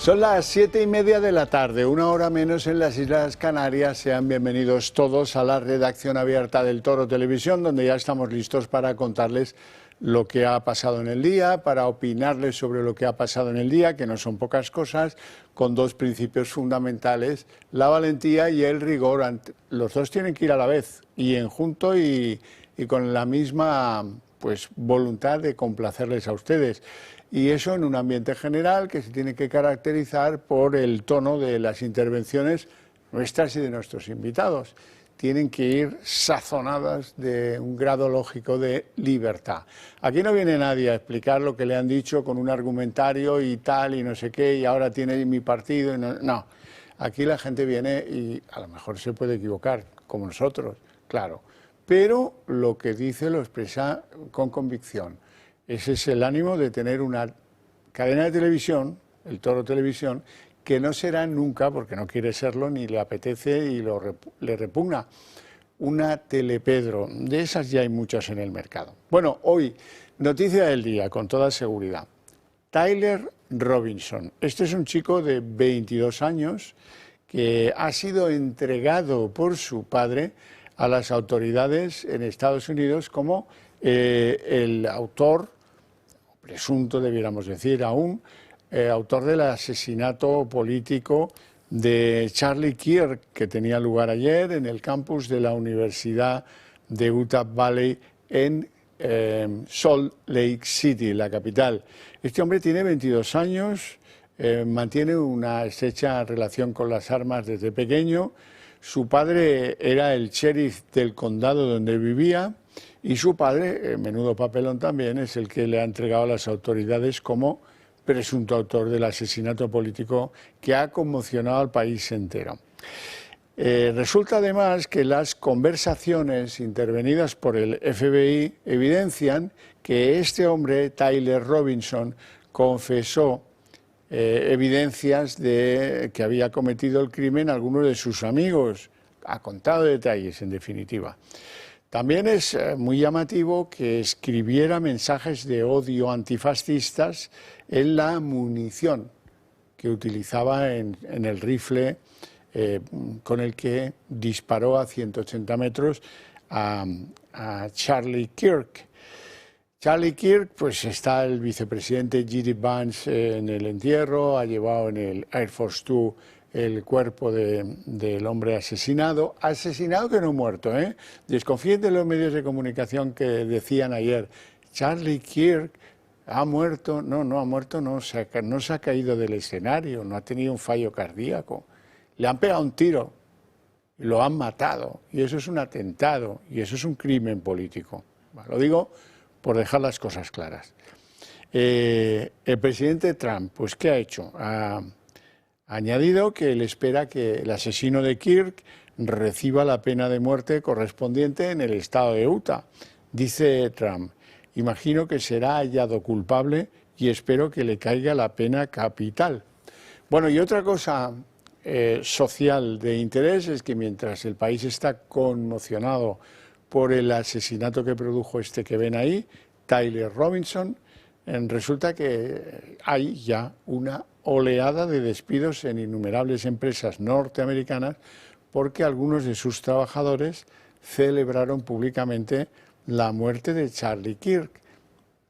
Son las 7:30 de la tarde, una hora menos en las Islas Canarias. Sean bienvenidos todos a la redacción abierta del Toro Televisión, donde ya estamos listos para contarles lo que ha pasado en el día, para opinarles sobre lo que ha pasado en el día, que no son pocas cosas, con dos principios fundamentales: la valentía y el rigor. Los dos tienen que ir a la vez, y en junto y con la misma voluntad de complacerles a ustedes. Y eso en un ambiente general que se tiene que caracterizar por el tono de las intervenciones nuestras y de nuestros invitados. Tienen que ir sazonadas de un grado lógico de libertad. Aquí no viene nadie a explicar lo que le han dicho con un argumentario y tal y no sé qué, y ahora tiene mi partido. Y no, aquí la gente viene y a lo mejor se puede equivocar, como nosotros, claro, pero lo que dice lo expresa con convicción. Ese es el ánimo de tener una cadena de televisión, el Toro Televisión, que no será nunca, porque no quiere serlo, ni le apetece y le repugna, una Telepedro. De esas ya hay muchas en el mercado. Bueno, hoy, noticia del día, con toda seguridad. Tyler Robinson. Este es un chico de 22 años que ha sido entregado por su padre a las autoridades en Estados Unidos como el autor, presunto debiéramos decir aún, autor del asesinato político de Charlie Kirk, que tenía lugar ayer en el campus de la Universidad de Utah Valley en Salt Lake City, la capital. Este hombre tiene 22 años, mantiene una estrecha relación con las armas desde pequeño. Su padre era el sheriff del condado donde vivía, y su padre, menudo papelón también, es el que le ha entregado a las autoridades como presunto autor del asesinato político que ha conmocionado al país entero. Resulta además que las conversaciones intervenidas por el FBI evidencian que este hombre, Tyler Robinson, confesó evidencias de que había cometido el crimen a algunos de sus amigos. Ha contado detalles, en definitiva. También es muy llamativo que escribiera mensajes de odio antifascistas en la munición que utilizaba en el rifle con el que disparó a 180 metros a Charlie Kirk. Charlie Kirk, pues está el vicepresidente J.D. Vance en el entierro, ha llevado en el Air Force Two el cuerpo del hombre asesinado que no muerto, ¿eh? Desconfíen de los medios de comunicación que decían ayer, Charlie Kirk ha muerto. No ha muerto, no se ha caído del escenario, no ha tenido un fallo cardíaco. Le han pegado un tiro, lo han matado, y eso es un atentado, y eso es un crimen político. Lo digo por dejar las cosas claras. El presidente Trump, pues ¿qué ha hecho? Ha añadido que él espera que el asesino de Kirk reciba la pena de muerte correspondiente en el estado de Utah. Dice Trump, imagino que será hallado culpable y espero que le caiga la pena capital. Bueno, y otra cosa social de interés es que mientras el país está conmocionado por el asesinato que produjo este que ven ahí, Tyler Robinson, resulta que hay ya una oleada de despidos en innumerables empresas norteamericanas porque algunos de sus trabajadores celebraron públicamente la muerte de Charlie Kirk.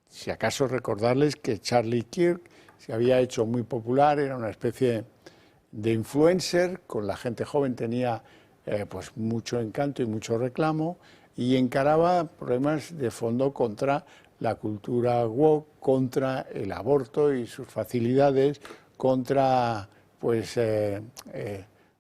Si acaso recordarles que Charlie Kirk se había hecho muy popular, era una especie de influencer, con la gente joven tenía pues mucho encanto y mucho reclamo, y encaraba problemas de fondo contra la cultura woke, contra el aborto y sus facilidades, contra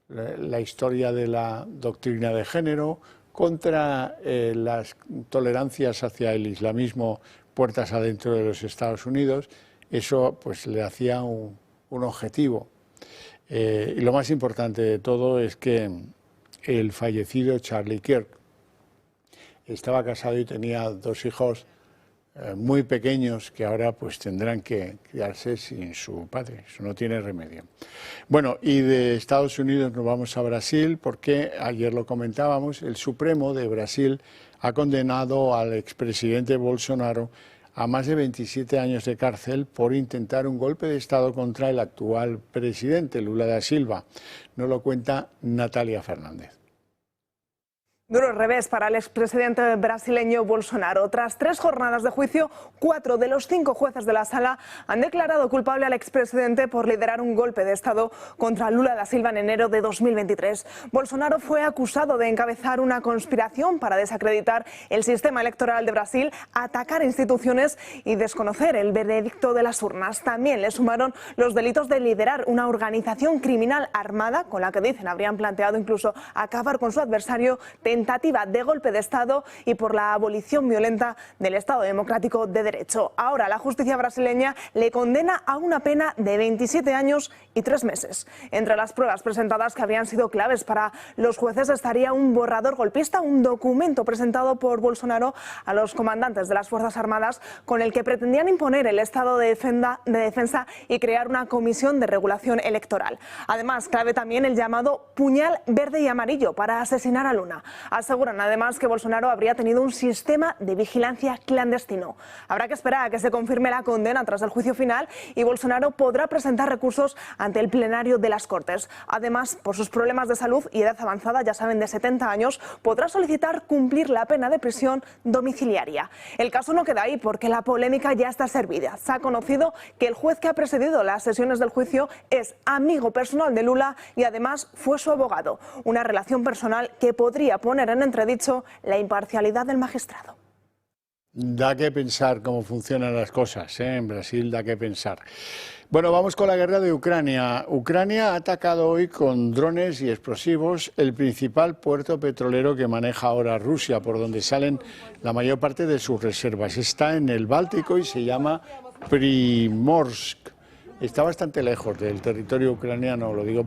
la historia de la doctrina de género, contra las tolerancias hacia el islamismo puertas adentro de los Estados Unidos. Eso pues le hacía un objetivo. Y lo más importante de todo es que el fallecido Charlie Kirk estaba casado y tenía dos hijos muy pequeños que ahora pues tendrán que criarse sin su padre. Eso no tiene remedio. Bueno, y de Estados Unidos nos vamos a Brasil porque ayer lo comentábamos, el Supremo de Brasil ha condenado al expresidente Bolsonaro a más de 27 años de cárcel por intentar un golpe de Estado contra el actual presidente, Lula da Silva. Nos lo cuenta Natalia Fernández. Duro revés para el expresidente brasileño Bolsonaro. Tras 3 jornadas de juicio, 4 de los 5 jueces de la sala han declarado culpable al expresidente por liderar un golpe de Estado contra Lula da Silva en enero de 2023. Bolsonaro fue acusado de encabezar una conspiración para desacreditar el sistema electoral de Brasil, atacar instituciones y desconocer el veredicto de las urnas. También le sumaron los delitos de liderar una organización criminal armada, con la que dicen habrían planteado incluso acabar con su adversario, tentativa de golpe de Estado y por la abolición violenta del Estado democrático de derecho. Ahora la justicia brasileña le condena a una pena de 27 años y 3 meses. Entre las pruebas presentadas que habrían sido claves para los jueces estaría un borrador golpista, un documento presentado por Bolsonaro a los comandantes de las Fuerzas Armadas con el que pretendían imponer el estado de defensa y crear una comisión de regulación electoral. Además, clave también el llamado puñal verde y amarillo para asesinar a Lula. Aseguran además que Bolsonaro habría tenido un sistema de vigilancia clandestino. Habrá que esperar a que se confirme la condena tras el juicio final y Bolsonaro podrá presentar recursos ante el plenario de las Cortes. Además, por sus problemas de salud y edad avanzada, ya saben, de 70 años, podrá solicitar cumplir la pena de prisión domiciliaria. El caso no queda ahí porque la polémica ya está servida. Se ha conocido que el juez que ha presidido las sesiones del juicio es amigo personal de Lula y además fue su abogado. Una relación personal que podría poner en entredicho la imparcialidad del magistrado. Da que pensar cómo funcionan las cosas, ¿eh? En Brasil da que pensar. Bueno, vamos con la guerra de Ucrania. Ucrania ha atacado hoy con drones y explosivos el principal puerto petrolero que maneja ahora Rusia, por donde salen la mayor parte de sus reservas. Está en el Báltico y se llama Primorsk. Está bastante lejos del territorio ucraniano, lo digo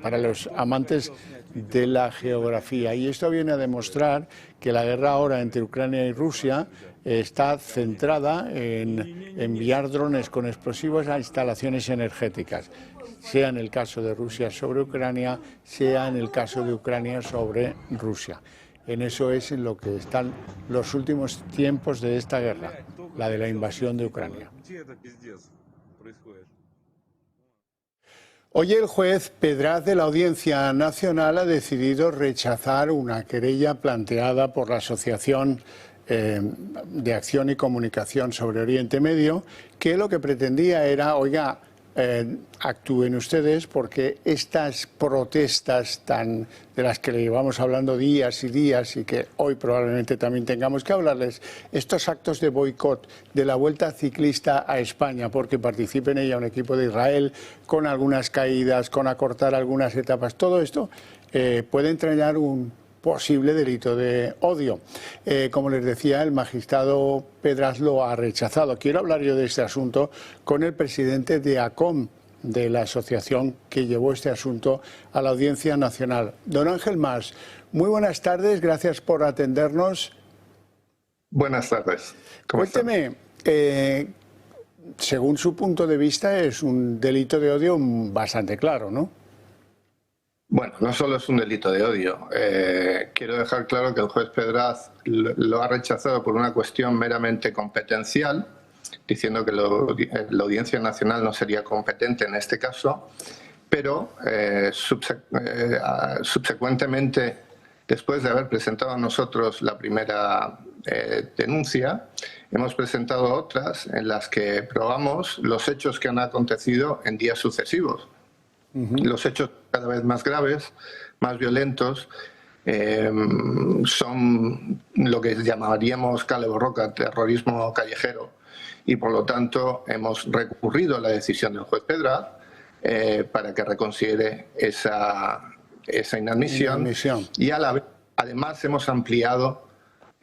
para los amantes de la geografía. Y esto viene a demostrar que la guerra ahora entre Ucrania y Rusia está centrada en enviar drones con explosivos a instalaciones energéticas, sea en el caso de Rusia sobre Ucrania, sea en el caso de Ucrania sobre Rusia. En eso es en lo que están los últimos tiempos de esta guerra, la de la invasión de Ucrania. Hoy el juez Pedraz de la Audiencia Nacional ha decidido rechazar una querella planteada por la Asociación de Acción y Comunicación sobre Oriente Medio, que lo que pretendía era, oiga, actúen ustedes porque estas protestas de las que le llevamos hablando días y días y que hoy probablemente también tengamos que hablarles, estos actos de boicot de la Vuelta Ciclista a España, porque participe en ella un equipo de Israel, con algunas caídas, con acortar algunas etapas, todo esto puede entrañar un posible delito de odio. Como les decía, el magistrado Pedraz lo ha rechazado. Quiero hablar yo de este asunto con el presidente de ACOM, de la asociación que llevó este asunto a la Audiencia Nacional. Don Ángel Mas, muy buenas tardes, gracias por atendernos. Buenas tardes. Cuénteme, según su punto de vista es un delito de odio bastante claro, ¿no? Bueno, no solo es un delito de odio. Quiero dejar claro que el juez Pedraz lo ha rechazado por una cuestión meramente competencial, diciendo que la Audiencia Nacional no sería competente en este caso, pero subsecuentemente, después de haber presentado nosotros la primera denuncia, hemos presentado otras en las que probamos los hechos que han acontecido en días sucesivos. Los hechos cada vez más graves, más violentos, son lo que llamaríamos cale borroca, terrorismo callejero, y por lo tanto hemos recurrido a la decisión del juez Pedraz para que reconsidere esa inadmisión. Y a la vez, además hemos ampliado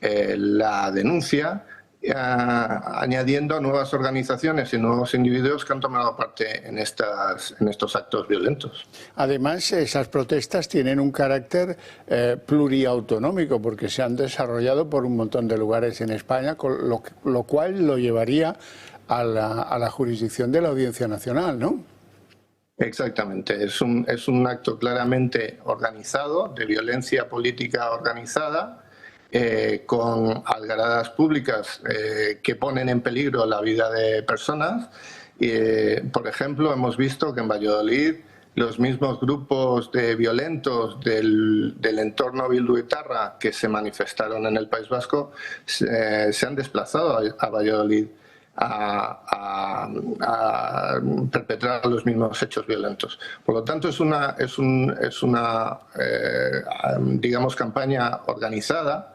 la denuncia, añadiendo nuevas organizaciones y nuevos individuos que han tomado parte en estos actos violentos. Además, esas protestas tienen un carácter pluriautonómico porque se han desarrollado por un montón de lugares en España, lo cual lo llevaría a la jurisdicción de la Audiencia Nacional, ¿no? Exactamente, es un acto claramente organizado, de violencia política organizada, con algaradas públicas que ponen en peligro la vida de personas. Por ejemplo, hemos visto que en Valladolid los mismos grupos de violentos del entorno bilduetarra que se manifestaron en el País Vasco se han desplazado a Valladolid a perpetrar los mismos hechos violentos. Por lo tanto, es una digamos, campaña organizada,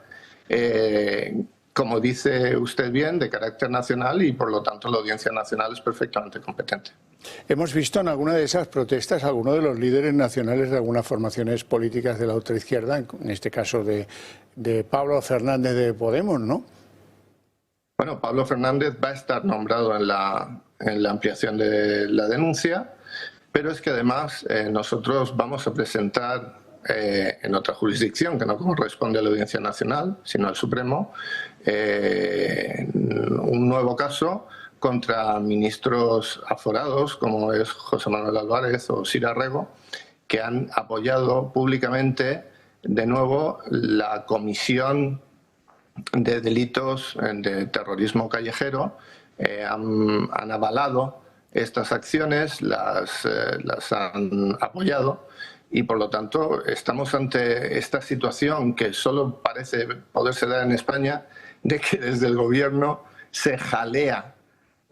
como dice usted bien, de carácter nacional, y por lo tanto la Audiencia Nacional es perfectamente competente. Hemos visto en alguna de esas protestas a algunos de los líderes nacionales de algunas formaciones políticas de la ultraizquierda, en este caso de Pablo Fernández de Podemos, ¿no? Bueno, Pablo Fernández va a estar nombrado en la ampliación de la denuncia, pero es que además nosotros vamos a presentar en otra jurisdicción que no corresponde a la Audiencia Nacional, sino al Supremo, un nuevo caso contra ministros aforados como es José Manuel Álvarez o Sira Rego, que han apoyado públicamente de nuevo la comisión de delitos de terrorismo callejero. Han avalado estas acciones, las han apoyado, y por lo tanto estamos ante esta situación que solo parece poderse dar en España, de que desde el gobierno se jalea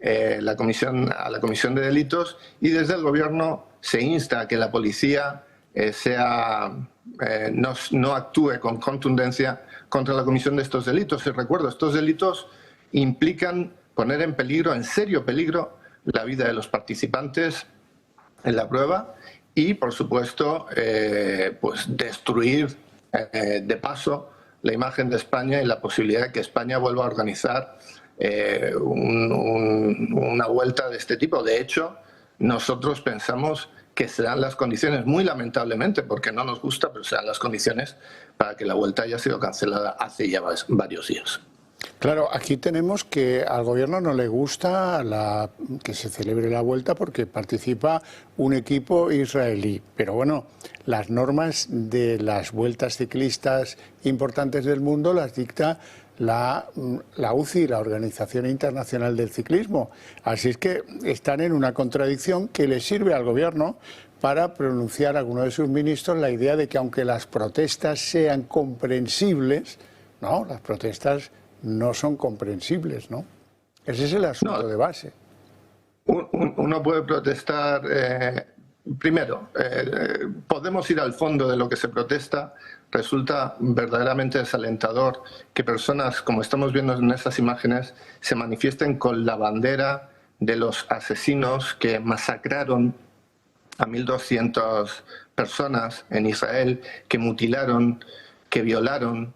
a la comisión de delitos, y desde el gobierno se insta a que la policía no actúe con contundencia contra la comisión de estos delitos. Y recuerdo, estos delitos implican poner en peligro, en serio peligro, la vida de los participantes en la prueba y, por supuesto, pues destruir de paso la imagen de España y la posibilidad de que España vuelva a organizar una vuelta de este tipo. De hecho, nosotros pensamos que se dan las condiciones, muy lamentablemente, porque no nos gusta, pero se dan las condiciones para que la vuelta haya sido cancelada hace ya varios días. Claro, aquí tenemos que al gobierno no le gusta que se celebre la vuelta porque participa un equipo israelí. Pero bueno, las normas de las vueltas ciclistas importantes del mundo las dicta la UCI, la Organización Internacional del Ciclismo. Así es que están en una contradicción que le sirve al gobierno para pronunciar a alguno de sus ministros la idea de que aunque las protestas sean comprensibles, no, las protestas no son comprensibles, ¿no? Ese es el asunto de base. Uno puede protestar, primero, podemos ir al fondo de lo que se protesta. Resulta verdaderamente desalentador que personas, como estamos viendo en estas imágenes, se manifiesten con la bandera de los asesinos que masacraron a 1.200 personas en Israel, que mutilaron, que violaron,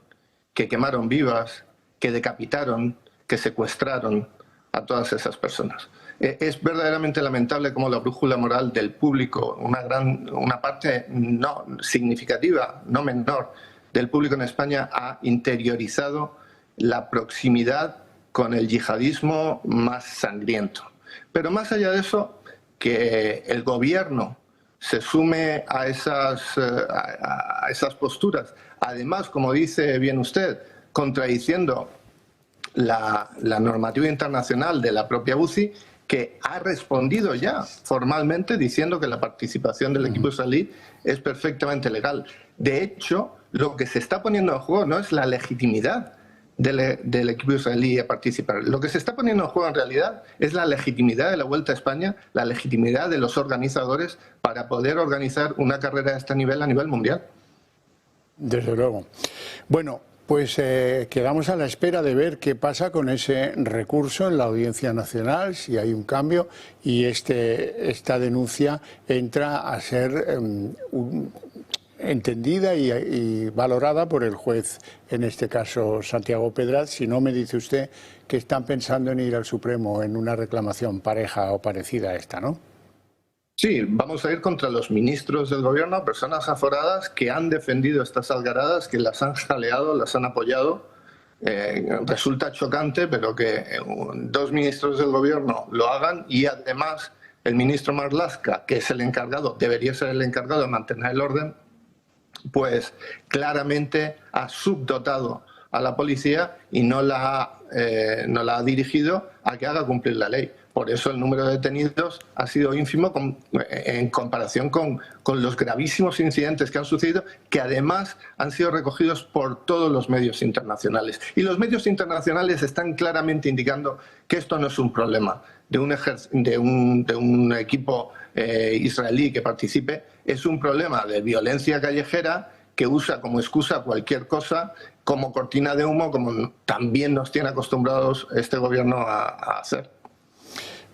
que quemaron vivas, que decapitaron, que secuestraron a todas esas personas. Es verdaderamente lamentable cómo la brújula moral del público, una parte no significativa, no menor, del público en España ha interiorizado la proximidad con el yihadismo más sangriento. Pero más allá de eso, que el gobierno se sume a esas posturas, además, como dice bien usted, contradiciendo la normativa internacional de la propia UCI, que ha respondido ya formalmente diciendo que la participación del equipo israelí es perfectamente legal. De hecho, lo que se está poniendo en juego no es la legitimidad del equipo israelí a participar. Lo que se está poniendo en juego en realidad es la legitimidad de la Vuelta a España, la legitimidad de los organizadores para poder organizar una carrera de este nivel a nivel mundial. Desde luego. Bueno, pues quedamos a la espera de ver qué pasa con ese recurso en la Audiencia Nacional, si hay un cambio y esta denuncia entra a ser entendida y valorada por el juez, en este caso Santiago Pedraz. Si no, me dice usted que están pensando en ir al Supremo en una reclamación pareja o parecida a esta, ¿no? Sí, vamos a ir contra los ministros del gobierno, personas aforadas que han defendido estas algaradas, que las han jaleado, las han apoyado. Resulta chocante, pero que dos ministros del gobierno lo hagan, y además el ministro Marlaska, que es el encargado, debería ser el encargado de mantener el orden, pues claramente ha subdotado a la policía y no la ha dirigido a que haga cumplir la ley. Por eso el número de detenidos ha sido ínfimo en comparación con los gravísimos incidentes que han sucedido, que además han sido recogidos por todos los medios internacionales. Y los medios internacionales están claramente indicando que esto no es un problema de un equipo israelí que participe, es un problema de violencia callejera que usa como excusa cualquier cosa, como cortina de humo, como también nos tiene acostumbrados este gobierno a hacer.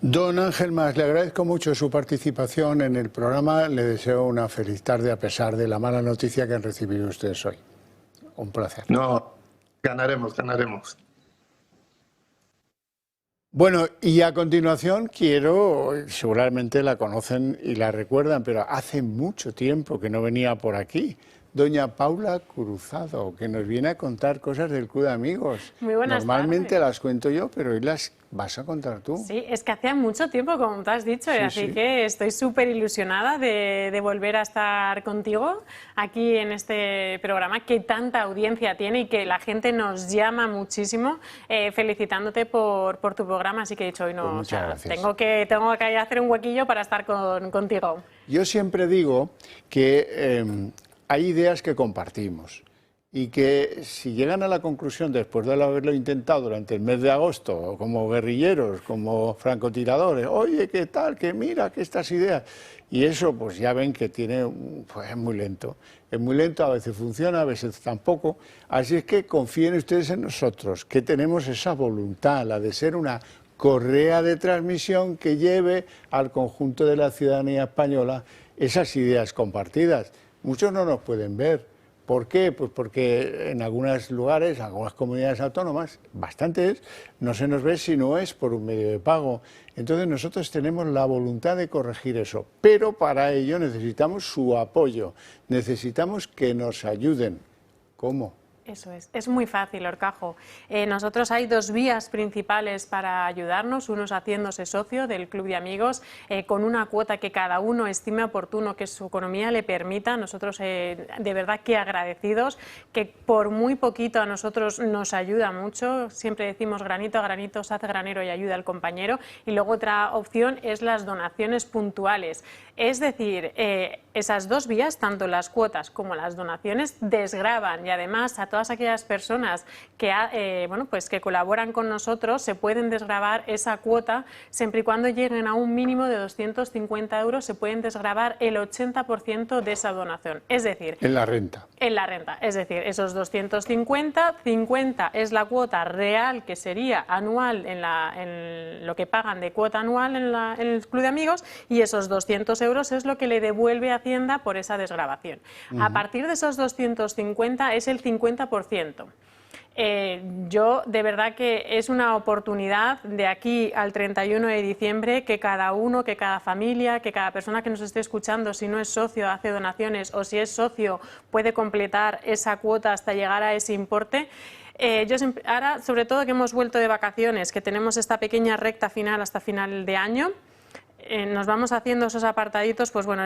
Don Ángel Mas, le agradezco mucho su participación en el programa. Le deseo una feliz tarde a pesar de la mala noticia que han recibido ustedes hoy. Un placer. No, ganaremos, ganaremos. Bueno, y a continuación seguramente la conocen y la recuerdan, pero hace mucho tiempo que no venía por aquí, doña Paula Cruzado, que nos viene a contar cosas del Club de Amigos. Muy buenas Normalmente tardes. las cuento yo, pero hoy las vas a contar tú. Sí, es que hacía mucho tiempo, como tú has dicho, así que estoy súper ilusionada de volver a estar contigo aquí en este programa que tanta audiencia tiene y que la gente nos llama muchísimo, felicitándote por tu programa, así que he dicho hoy no, Pues muchas gracias. tengo que hacer un huequillo para estar contigo. Yo siempre digo que hay ideas que compartimos y que si llegan a la conclusión después de haberlo intentado durante el mes de agosto, como guerrilleros, como francotiradores, oye, ¿qué tal? Que mira, que estas ideas... Y eso pues ya ven que pues es muy lento, a veces funciona, a veces tampoco. Así es que confíen ustedes en nosotros, que tenemos esa voluntad, la de ser una correa de transmisión que lleve al conjunto de la ciudadanía española esas ideas compartidas. Muchos no nos pueden ver. ¿Por qué? Pues porque en algunos lugares, en algunas comunidades autónomas, bastantes, no se nos ve si no es por un medio de pago. Entonces nosotros tenemos la voluntad de corregir eso, pero para ello necesitamos su apoyo, necesitamos que nos ayuden. ¿Cómo? Eso es muy fácil, Horcajo. Nosotros hay dos vías principales para ayudarnos, uno es haciéndose socio del Club de Amigos, con una cuota que cada uno estime oportuno, que su economía le permita. Nosotros de verdad que agradecidos, que por muy poquito a nosotros nos ayuda mucho, siempre decimos granito a granito se hace granero y ayuda al compañero. Y luego otra opción es las donaciones puntuales, es decir, esas dos vías, tanto las cuotas como las donaciones, desgravan y además a todas aquellas personas que, pues que colaboran con nosotros se pueden desgravar esa cuota siempre y cuando lleguen a un mínimo de 250 euros, se pueden desgravar el 80% de esa donación. Es decir, en la renta. En la renta, es decir, esos 250, 50 es la cuota real que sería anual en lo que pagan de cuota anual en el Club de Amigos y esos 200 euros es lo que le devuelve Hacienda por esa desgravación. A partir de esos 250 es el 50%. Yo de verdad que es una oportunidad de aquí al 31 de diciembre que cada uno, que cada familia, que cada persona que nos esté escuchando, si no es socio hace donaciones o si es socio puede completar esa cuota hasta llegar a ese importe. Ahora, sobre todo que hemos vuelto de vacaciones, que tenemos esta pequeña recta final hasta final de año, nos vamos haciendo esos apartaditos, pues bueno,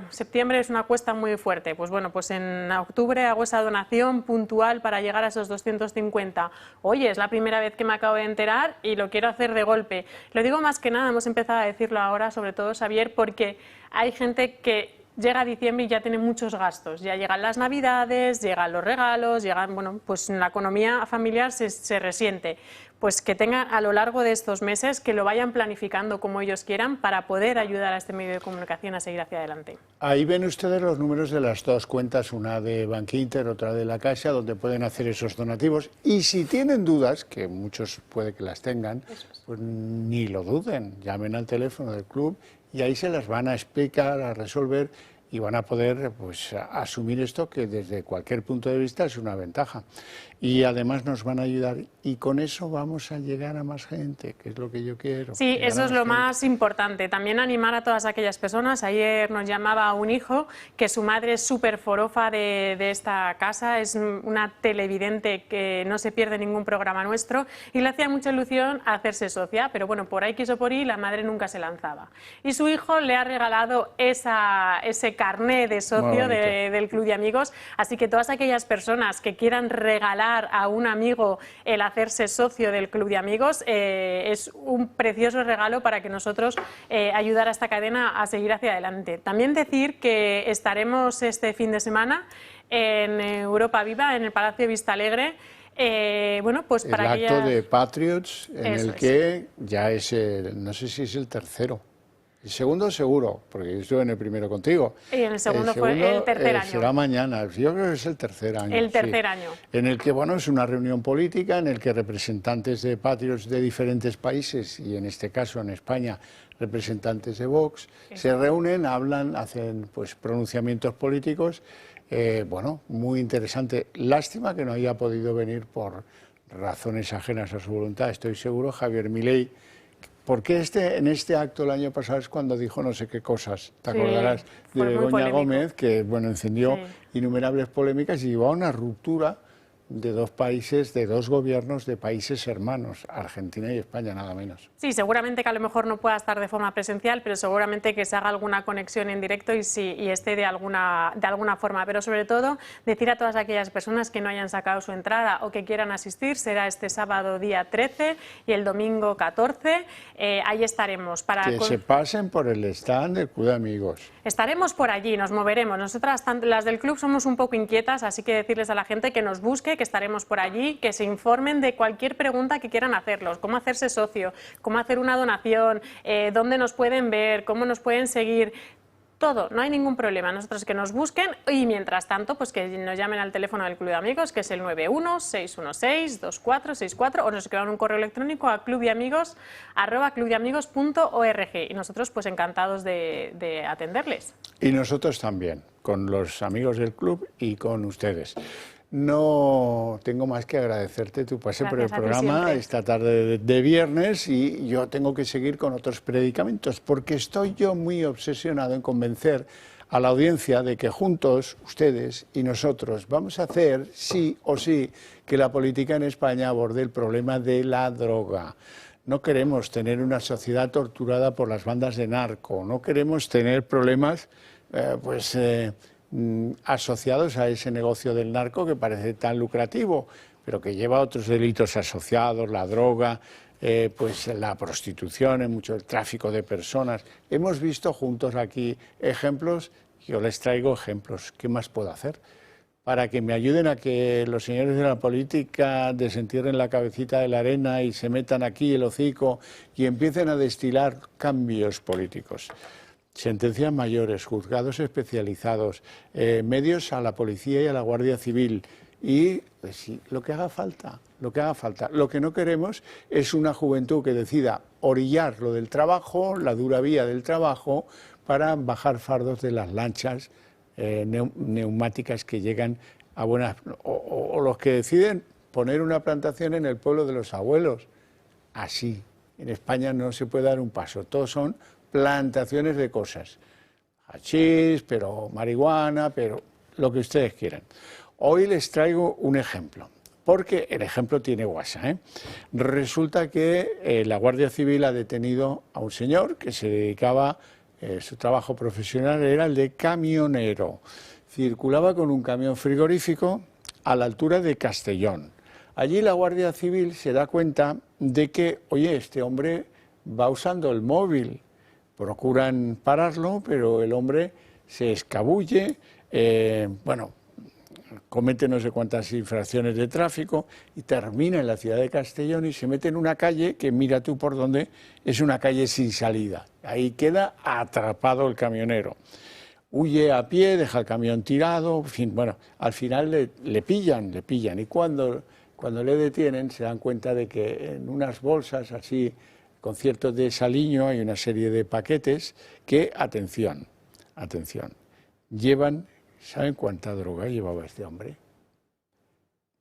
septiembre es una cuesta muy fuerte, pues bueno, pues en octubre hago esa donación puntual para llegar a esos 250. Oye, es la primera vez que me acabo de enterar y lo quiero hacer de golpe. Lo digo más que nada, hemos empezado a decirlo ahora, sobre todo Xavier, porque hay gente que llega diciembre y ya tiene muchos gastos, ya llegan las navidades, llegan los regalos, bueno, pues la economía familiar se resiente. Pues que tengan a lo largo de estos meses, que lo vayan planificando como ellos quieran para poder ayudar a este medio de comunicación a seguir hacia adelante. Ahí ven ustedes los números de las dos cuentas, una de Bankinter, otra de la Caixa, donde pueden hacer esos donativos. Y si tienen dudas, que muchos puede que las tengan, pues ni lo duden, llamen al teléfono del club y ahí se las van a explicar, a resolver y van a poder pues asumir esto que desde cualquier punto de vista es una ventaja. Y además nos van a ayudar y con eso vamos a llegar a más gente, que es lo que yo quiero. Sí, eso es lo más importante. También animar a todas aquellas personas. Ayer nos llamaba un hijo que su madre es súper forofa de esta casa, es una televidente que no se pierde ningún programa nuestro y le hacía mucha ilusión hacerse socia, pero bueno, por X o por Y la madre nunca se lanzaba. Y su hijo le ha regalado ese carné de socio del Club de Amigos. Así que todas aquellas personas que quieran regalar a un amigo el hacerse socio del Club de Amigos, es un precioso regalo para que nosotros ayudar a esta cadena a seguir hacia adelante. También decir que estaremos este fin de semana en Europa Viva, en el Palacio Vistalegre. Bueno, pues para el acto de Patriots, en el que ya es, no sé si es el tercero. El segundo seguro, porque yo estuve en el primero contigo. Y en el segundo fue el tercer año. Será mañana, yo creo que es el tercer año. El tercer año. En el que, bueno, es una reunión política en el que representantes de Patriots de diferentes países, y en este caso en España, representantes de Vox, se reúnen, hablan, hacen pues pronunciamientos políticos. Bueno, muy interesante. Lástima que no haya podido venir por razones ajenas a su voluntad, estoy seguro, Javier Milei. Porque en este acto el año pasado es cuando dijo no sé qué cosas, te acordarás de Begoña Gómez, que bueno, encendió innumerables polémicas y llevó a una ruptura de dos países, de dos gobiernos de países hermanos, Argentina y España, nada menos. Sí, seguramente que a lo mejor no pueda estar de forma presencial, pero seguramente que se haga alguna conexión en directo y esté de alguna forma. Pero sobre todo, decir a todas aquellas personas que no hayan sacado su entrada o que quieran asistir, será este sábado día 13 y el domingo 14. Ahí estaremos. Que se pasen por el stand del Club de Amigos. Estaremos por allí, nos moveremos. Nosotras, las del club, somos un poco inquietas, así que decirles a la gente que nos busque, que estaremos por allí, que se informen de cualquier pregunta que quieran hacerlos, cómo hacerse socio, cómo hacer una donación, dónde nos pueden ver, cómo nos pueden seguir. Todo, no hay ningún problema. Nosotros que nos busquen y mientras tanto pues que nos llamen al teléfono del Club de Amigos, que es el 91-616-2464, o nos escriban un correo electrónico a clubdeamigos@clubdeamigos.org y nosotros pues encantados de atenderles. Y nosotros también, con los amigos del club y con ustedes. No tengo más que agradecerte tu pase por el programa esta tarde de viernes, y yo tengo que seguir con otros predicamentos porque estoy yo muy obsesionado en convencer a la audiencia de que juntos, ustedes y nosotros, vamos a hacer sí o sí que la política en España aborde el problema de la droga. No queremos tener una sociedad torturada por las bandas de narco, no queremos tener problemas asociados a ese negocio del narco que parece tan lucrativo, pero que lleva otros delitos asociados, la droga, pues la prostitución, el tráfico de personas. Hemos visto juntos aquí ejemplos, yo les traigo ejemplos. ¿Qué más puedo hacer? Para que me ayuden a que los señores de la política desentierren la cabecita de la arena y se metan aquí el hocico y empiecen a destilar cambios políticos. Sentencias mayores, juzgados especializados, medios a la policía y a la Guardia Civil y pues, sí, lo que haga falta, lo que haga falta. Lo que no queremos es una juventud que decida orillar lo del trabajo, la dura vía del trabajo, para bajar fardos de las lanchas neumáticas que llegan a buenas... O los que deciden poner una plantación en el pueblo de los abuelos. Así, en España no se puede dar un paso, todos son plantaciones de cosas, hachís, pero marihuana, pero lo que ustedes quieran. Hoy les traigo un ejemplo, porque el ejemplo tiene guasa. Resulta que la Guardia Civil ha detenido a un señor que se dedicaba, su trabajo profesional era el de camionero. Circulaba con un camión frigorífico a la altura de Castellón. Allí la Guardia Civil se da cuenta de que, oye, este hombre va usando el móvil. Procuran pararlo, pero el hombre se escabulle, comete no sé cuántas infracciones de tráfico y termina en la ciudad de Castellón y se mete en una calle que, mira tú por dónde, es una calle sin salida. Ahí queda atrapado el camionero. Huye a pie, deja el camión tirado, en fin, bueno, al final le pillan y cuando le detienen se dan cuenta de que en unas bolsas así, con cierto desaliño, hay una serie de paquetes que, atención, llevan, ¿saben cuánta droga llevaba este hombre?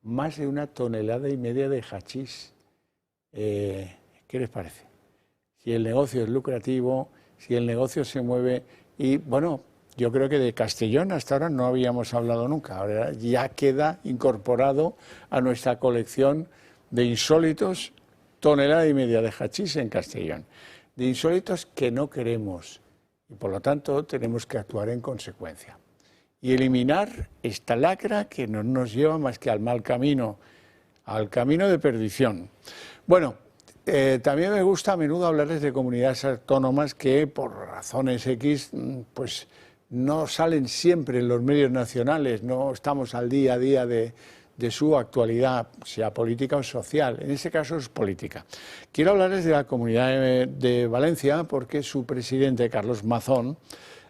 Más de 1,5 toneladas de hachís. ¿Qué les parece? Si el negocio es lucrativo, si el negocio se mueve, y bueno, yo creo que de Castellón hasta ahora no habíamos hablado nunca, ahora ya queda incorporado a nuestra colección de insólitos. 1,5 toneladas de hachís en Castellón, de insólitos que no queremos y por lo tanto tenemos que actuar en consecuencia y eliminar esta lacra que no nos lleva más que al mal camino, al camino de perdición. Bueno, también me gusta a menudo hablarles de comunidades autónomas que por razones X pues no salen siempre en los medios nacionales, no estamos al día a día de su actualidad, sea política o social. En este caso es política. Quiero hablarles de la Comunidad de Valencia porque su presidente, Carlos Mazón,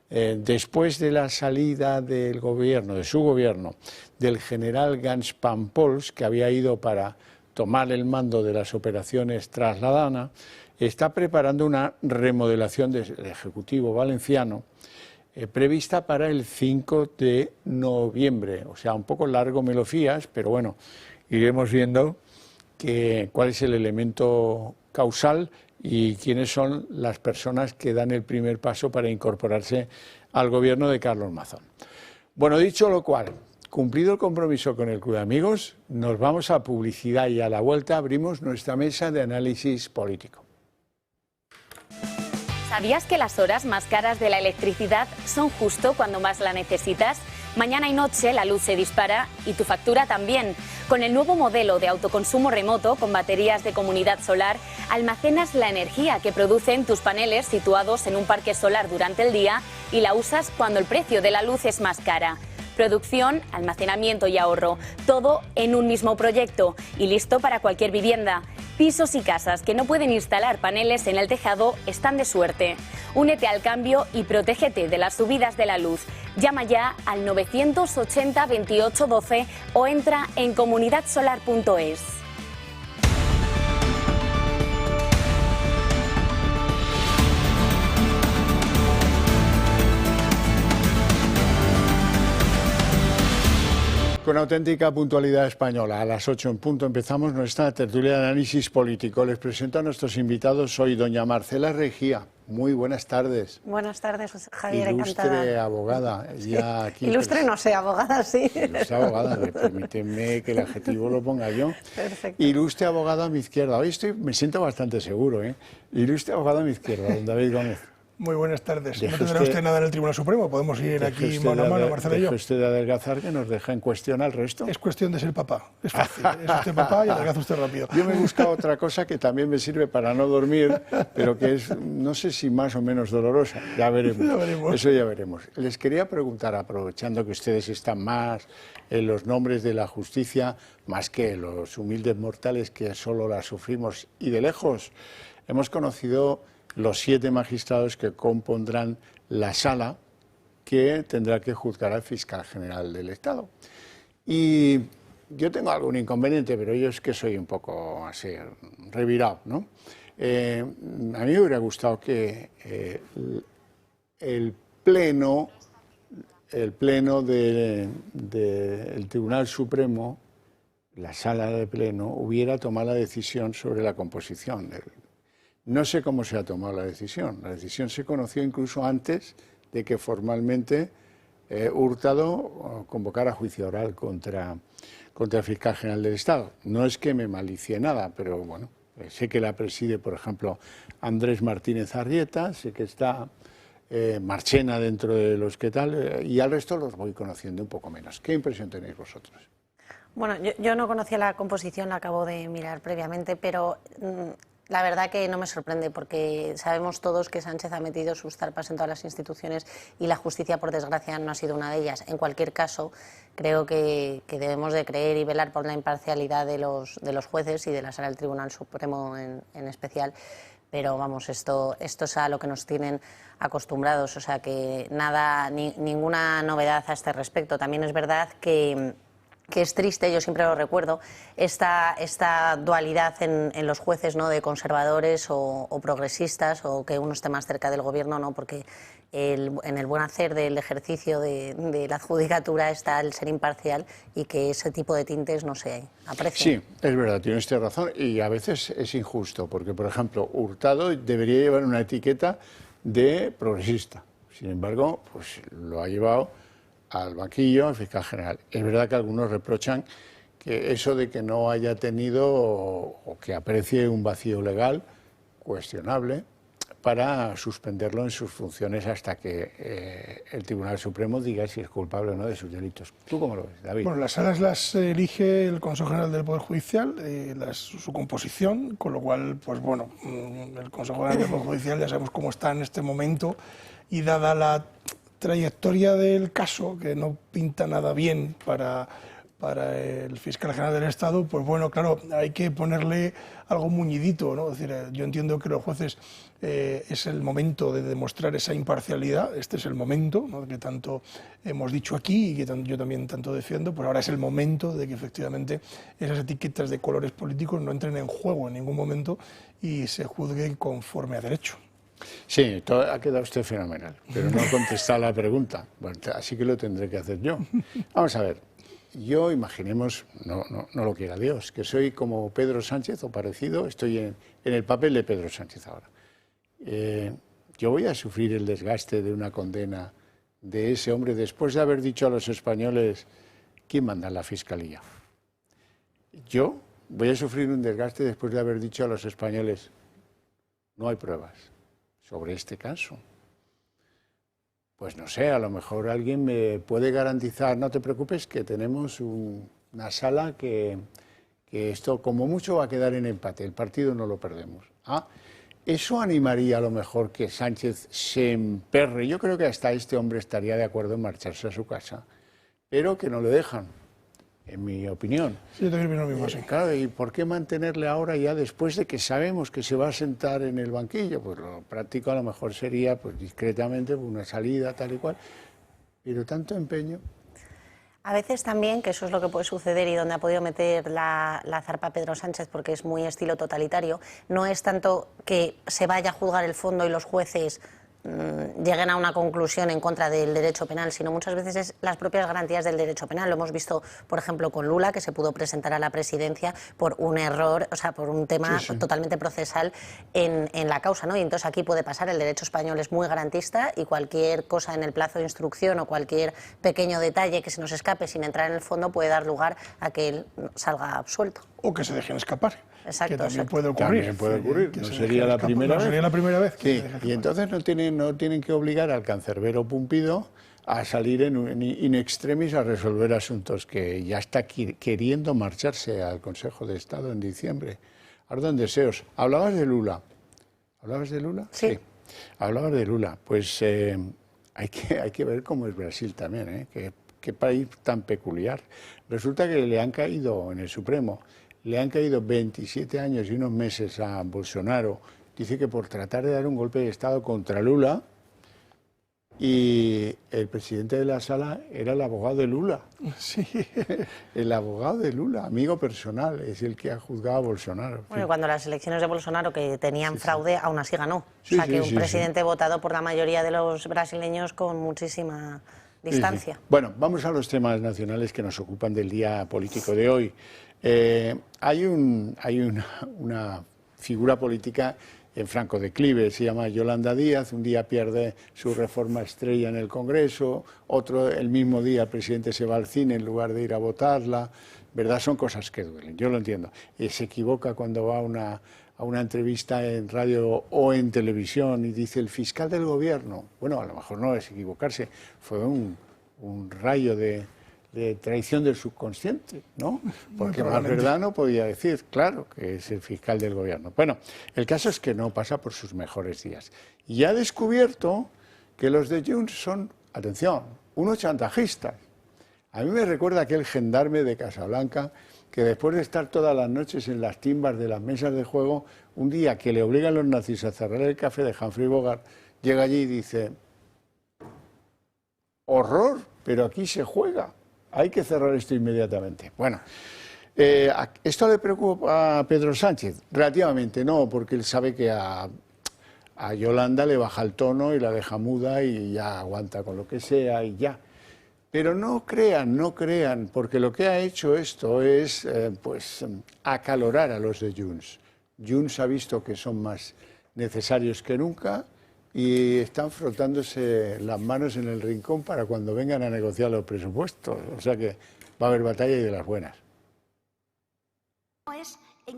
después de la salida del gobierno, de su gobierno, del general Gans Pampols, que había ido para tomar el mando de las operaciones Trasladana, está preparando una remodelación del Ejecutivo valenciano prevista para el 5 de noviembre. O sea, un poco largo me lo fías, pero bueno, iremos viendo cuál es el elemento causal y quiénes son las personas que dan el primer paso para incorporarse al gobierno de Carlos Mazón. Bueno, dicho lo cual, cumplido el compromiso con el Club de Amigos, nos vamos a publicidad y a la vuelta abrimos nuestra mesa de análisis político. ¿Sabías que las horas más caras de la electricidad son justo cuando más la necesitas? Mañana y noche la luz se dispara y tu factura también. Con el nuevo modelo de autoconsumo remoto con baterías de comunidad solar, almacenas la energía que producen tus paneles situados en un parque solar durante el día y la usas cuando el precio de la luz es más cara. Producción, almacenamiento y ahorro, todo en un mismo proyecto y listo para cualquier vivienda. Pisos y casas que no pueden instalar paneles en el tejado están de suerte. Únete al cambio y protégete de las subidas de la luz. Llama ya al 980 28 12 o entra en comunidadsolar.es. Con auténtica puntualidad española, a las 8 en punto empezamos nuestra tertulia de análisis político. Les presento a nuestros invitados. Soy doña Marcela Regía. Muy buenas tardes. Buenas tardes, Javier, Ilustre encantada. abogada. Sí. Ya aquí Ilustre no sé, abogada sí. Ilustre abogada, permíteme que el adjetivo lo ponga yo. Perfecto. Ilustre abogada a mi izquierda. Hoy me siento bastante seguro, ¿eh? Ilustre abogada a mi izquierda, don David Gómez. Muy buenas tardes. Deje No tendrá usted nada en el Tribunal Supremo, podemos ir aquí mano a mano, Marcela y yo. Deje usted de adelgazar que nos deja en cuestión al resto. Es cuestión de ser papá, es fácil. Es usted papá y adelgaza usted rápido. Yo me he buscado otra cosa que también me sirve para no dormir, pero que es, no sé si más o menos dolorosa. Ya veremos. Ya veremos. Eso ya veremos. Les quería preguntar, aprovechando que ustedes están más en los nombres de la justicia, más que los humildes mortales que solo la sufrimos y de lejos, hemos conocido los 7 magistrados que compondrán la sala que tendrá que juzgar al fiscal general del Estado. Y yo tengo algún inconveniente, pero yo es que soy un poco así, revirado, ¿no? A mí me hubiera gustado que el pleno del Tribunal Supremo, la sala de pleno, hubiera tomado la decisión sobre la composición del. No sé cómo se ha tomado la decisión. La decisión se conoció incluso antes de que formalmente Hurtado convocara juicio oral contra el fiscal general del Estado. No es que me malicie nada, pero bueno, sé que la preside, por ejemplo, Andrés Martínez Arrieta, sé que está Marchena dentro de los que tal, y al resto los voy conociendo un poco menos. ¿Qué impresión tenéis vosotros? Bueno, yo no conocía la composición, la acabo de mirar previamente, pero la verdad que no me sorprende porque sabemos todos que Sánchez ha metido sus zarpas en todas las instituciones y la justicia, por desgracia, no ha sido una de ellas. En cualquier caso, creo que debemos de creer y velar por la imparcialidad de los jueces y de la Sala del Tribunal Supremo en especial. Pero vamos, esto es a lo que nos tienen acostumbrados, o sea que nada, ninguna novedad a este respecto. También es verdad que es triste, yo siempre lo recuerdo, esta dualidad en los jueces, ¿no?, de conservadores o progresistas, o que uno esté más cerca del gobierno, ¿no?, porque en el buen hacer del ejercicio de la judicatura está el ser imparcial y que ese tipo de tintes no se aprecien. Sí, es verdad, tiene usted razón, y a veces es injusto, porque, por ejemplo, Hurtado debería llevar una etiqueta de progresista. Sin embargo, pues lo ha llevado al banquillo, al fiscal general. Es verdad que algunos reprochan que eso de que no haya tenido o que aprecie un vacío legal cuestionable, para suspenderlo en sus funciones hasta que el Tribunal Supremo diga si es culpable o no de sus delitos. ¿Tú cómo lo ves, David? Bueno, las salas las elige el Consejo General del Poder Judicial, su composición, con lo cual, pues bueno, el Consejo General del Poder Judicial ya sabemos cómo está en este momento, y dada la trayectoria del caso, que no pinta nada bien para el fiscal general del Estado, pues bueno, claro, hay que ponerle algo muñidito, ¿no? Es decir, yo entiendo que los jueces es el momento de demostrar esa imparcialidad, este es el momento, ¿no?, que tanto hemos dicho aquí y que yo también tanto defiendo, pues ahora es el momento de que efectivamente esas etiquetas de colores políticos no entren en juego en ningún momento y se juzgue conforme a derecho. Sí, ha quedado usted fenomenal, pero no ha contestado la pregunta, bueno, así que lo tendré que hacer yo. Vamos a ver. Yo, imaginemos, no lo quiera Dios, que soy como Pedro Sánchez o parecido, estoy en el papel de Pedro Sánchez ahora. Yo voy a sufrir el desgaste de una condena de ese hombre después de haber dicho a los españoles quién manda en la Fiscalía. Yo voy a sufrir un desgaste después de haber dicho a los españoles no hay pruebas sobre este caso. Pues no sé, a lo mejor alguien me puede garantizar, no te preocupes, que tenemos una sala que esto como mucho va a quedar en empate, el partido no lo perdemos. Eso animaría a lo mejor que Sánchez se emperre. Yo creo que hasta este hombre estaría de acuerdo en marcharse a su casa, pero que no le dejan, en mi opinión. Sí, yo también opino lo mismo, sí. Claro, ¿y por qué mantenerle ahora ya después de que sabemos que se va a sentar en el banquillo? Pues lo práctico a lo mejor sería pues discretamente una salida tal y cual, pero tanto empeño. A veces también, que eso es lo que puede suceder y donde ha podido meter la zarpa Pedro Sánchez, porque es muy estilo totalitario, no es tanto que se vaya a juzgar el fondo y los jueces lleguen a una conclusión en contra del derecho penal, sino muchas veces es las propias garantías del derecho penal. Lo hemos visto, por ejemplo, con Lula, que se pudo presentar a la presidencia por un error, o sea, por un tema totalmente procesal en la causa, ¿no? Y entonces aquí puede pasar, el derecho español es muy garantista y cualquier cosa en el plazo de instrucción o cualquier pequeño detalle que se nos escape sin entrar en el fondo puede dar lugar a que él salga absuelto. O que se dejen escapar. Exacto, que también exacto. puede ocurrir. También puede ocurrir, Que no se sería dejen la escapar. primera No vez. sería la primera vez. Sí, y entonces no tienen que obligar al cancerbero Pumpido a salir in extremis a resolver asuntos, que ya está queriendo marcharse al Consejo de Estado en diciembre. Arden deseos. Hablabas de Lula. ¿Hablabas de Lula? Sí. Hablabas de Lula. Pues hay que ver cómo es Brasil también, ¿eh? Qué país tan peculiar. Resulta que le han caído en el Supremo, le han caído 27 años y unos meses a Bolsonaro. Dice que por tratar de dar un golpe de Estado contra Lula, y el presidente de la sala era el abogado de Lula. Sí. El abogado de Lula, amigo personal, es el que ha juzgado a Bolsonaro. Bueno, cuando las elecciones de Bolsonaro, que tenían fraude, aún así ganó. Sí, o sea, que un sí, presidente votado por la mayoría de los brasileños con muchísima distancia. Sí. Bueno, vamos a los temas nacionales que nos ocupan del día político de hoy. Hay una figura política en franco declive, se llama Yolanda Díaz. Un día pierde su reforma estrella en el Congreso, otro, el mismo día el presidente se va al cine en lugar de ir a votarla, ¿verdad? Son cosas que duelen, yo lo entiendo. Se equivoca cuando va a una entrevista en radio o en televisión y dice el fiscal del gobierno. Bueno, a lo mejor no es equivocarse, fue un rayo de traición del subconsciente, ¿no? Porque más verdad no podía decir, claro, que es el fiscal del gobierno. Bueno, el caso es que no pasa por sus mejores días. Y ha descubierto que los de Junts son, atención, unos chantajistas. A mí me recuerda aquel gendarme de Casablanca que después de estar todas las noches en las timbas de las mesas de juego, un día que le obligan los nazis a cerrar el café de Humphrey Bogart, llega allí y dice, horror, pero aquí se juega. Hay que cerrar esto inmediatamente. Bueno, ¿esto le preocupa a Pedro Sánchez? Relativamente no, porque él sabe que a Yolanda le baja el tono y la deja muda y ya aguanta con lo que sea y ya. Pero no crean, porque lo que ha hecho esto es acalorar a los de Junts. Junts ha visto que son más necesarios que nunca y están frotándose las manos en el rincón para cuando vengan a negociar los presupuestos. O sea que va a haber batalla y de las buenas.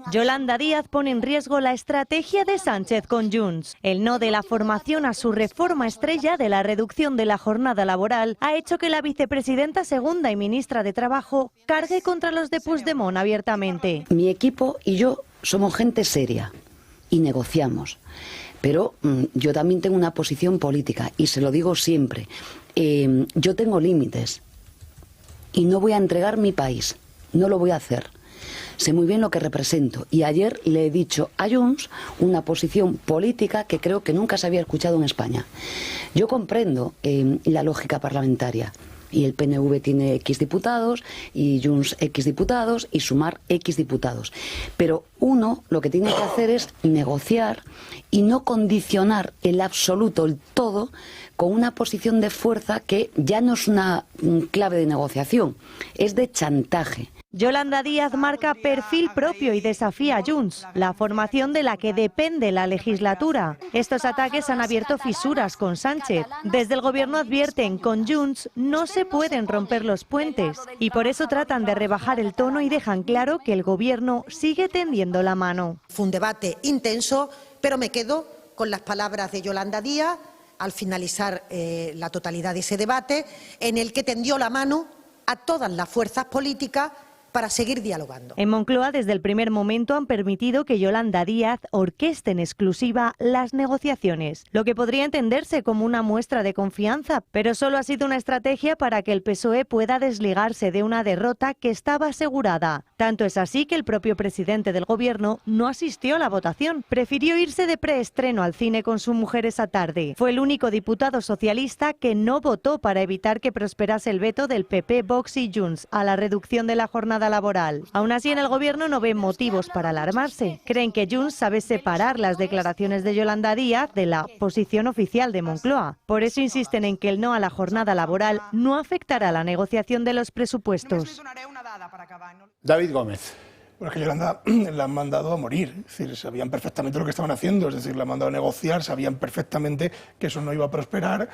Yolanda Díaz pone en riesgo la estrategia de Sánchez con Junts. El no de la formación a su reforma estrella de la reducción de la jornada laboral ha hecho que la vicepresidenta segunda y ministra de Trabajo cargue contra los de Puigdemont abiertamente. Mi equipo y yo somos gente seria y negociamos, pero yo también tengo una posición política y se lo digo siempre. Yo tengo límites y no voy a entregar mi país, no lo voy a hacer. Sé muy bien lo que represento y ayer le he dicho a Junts una posición política que creo que nunca se había escuchado en España. Yo comprendo la lógica parlamentaria y el PNV tiene X diputados y Junts X diputados y Sumar X diputados. Pero uno lo que tiene que hacer es negociar y no condicionar el absoluto, el todo, con una posición de fuerza que ya no es una clave de negociación, es de chantaje. Yolanda Díaz marca perfil propio y desafía a Junts, la formación de la que depende la legislatura. Estos ataques han abierto fisuras con Sánchez. Desde el gobierno advierten, con Junts no se pueden romper los puentes y por eso tratan de rebajar el tono y dejan claro que el gobierno sigue tendiendo la mano. Fue un debate intenso, pero me quedo con las palabras de Yolanda Díaz al finalizar la totalidad de ese debate, en el que tendió la mano a todas las fuerzas políticas para seguir dialogando. En Moncloa, desde el primer momento, han permitido que Yolanda Díaz orqueste en exclusiva las negociaciones, lo que podría entenderse como una muestra de confianza, pero solo ha sido una estrategia para que el PSOE pueda desligarse de una derrota que estaba asegurada. Tanto es así que el propio presidente del gobierno no asistió a la votación, prefirió irse de preestreno al cine con su mujer esa tarde. Fue el único diputado socialista que no votó para evitar que prosperase el veto del PP, Vox y Junts a la reducción de la jornada laboral. Aún así, en el gobierno no ven motivos para alarmarse. Creen que Junts sabe separar las declaraciones de Yolanda Díaz de la posición oficial de Moncloa. Por eso insisten en que el no a la jornada laboral no afectará la negociación de los presupuestos. David Gómez. Bueno, es que Yolanda la han mandado a morir, es decir, sabían perfectamente lo que estaban haciendo, es decir, la han mandado a negociar, sabían perfectamente que eso no iba a prosperar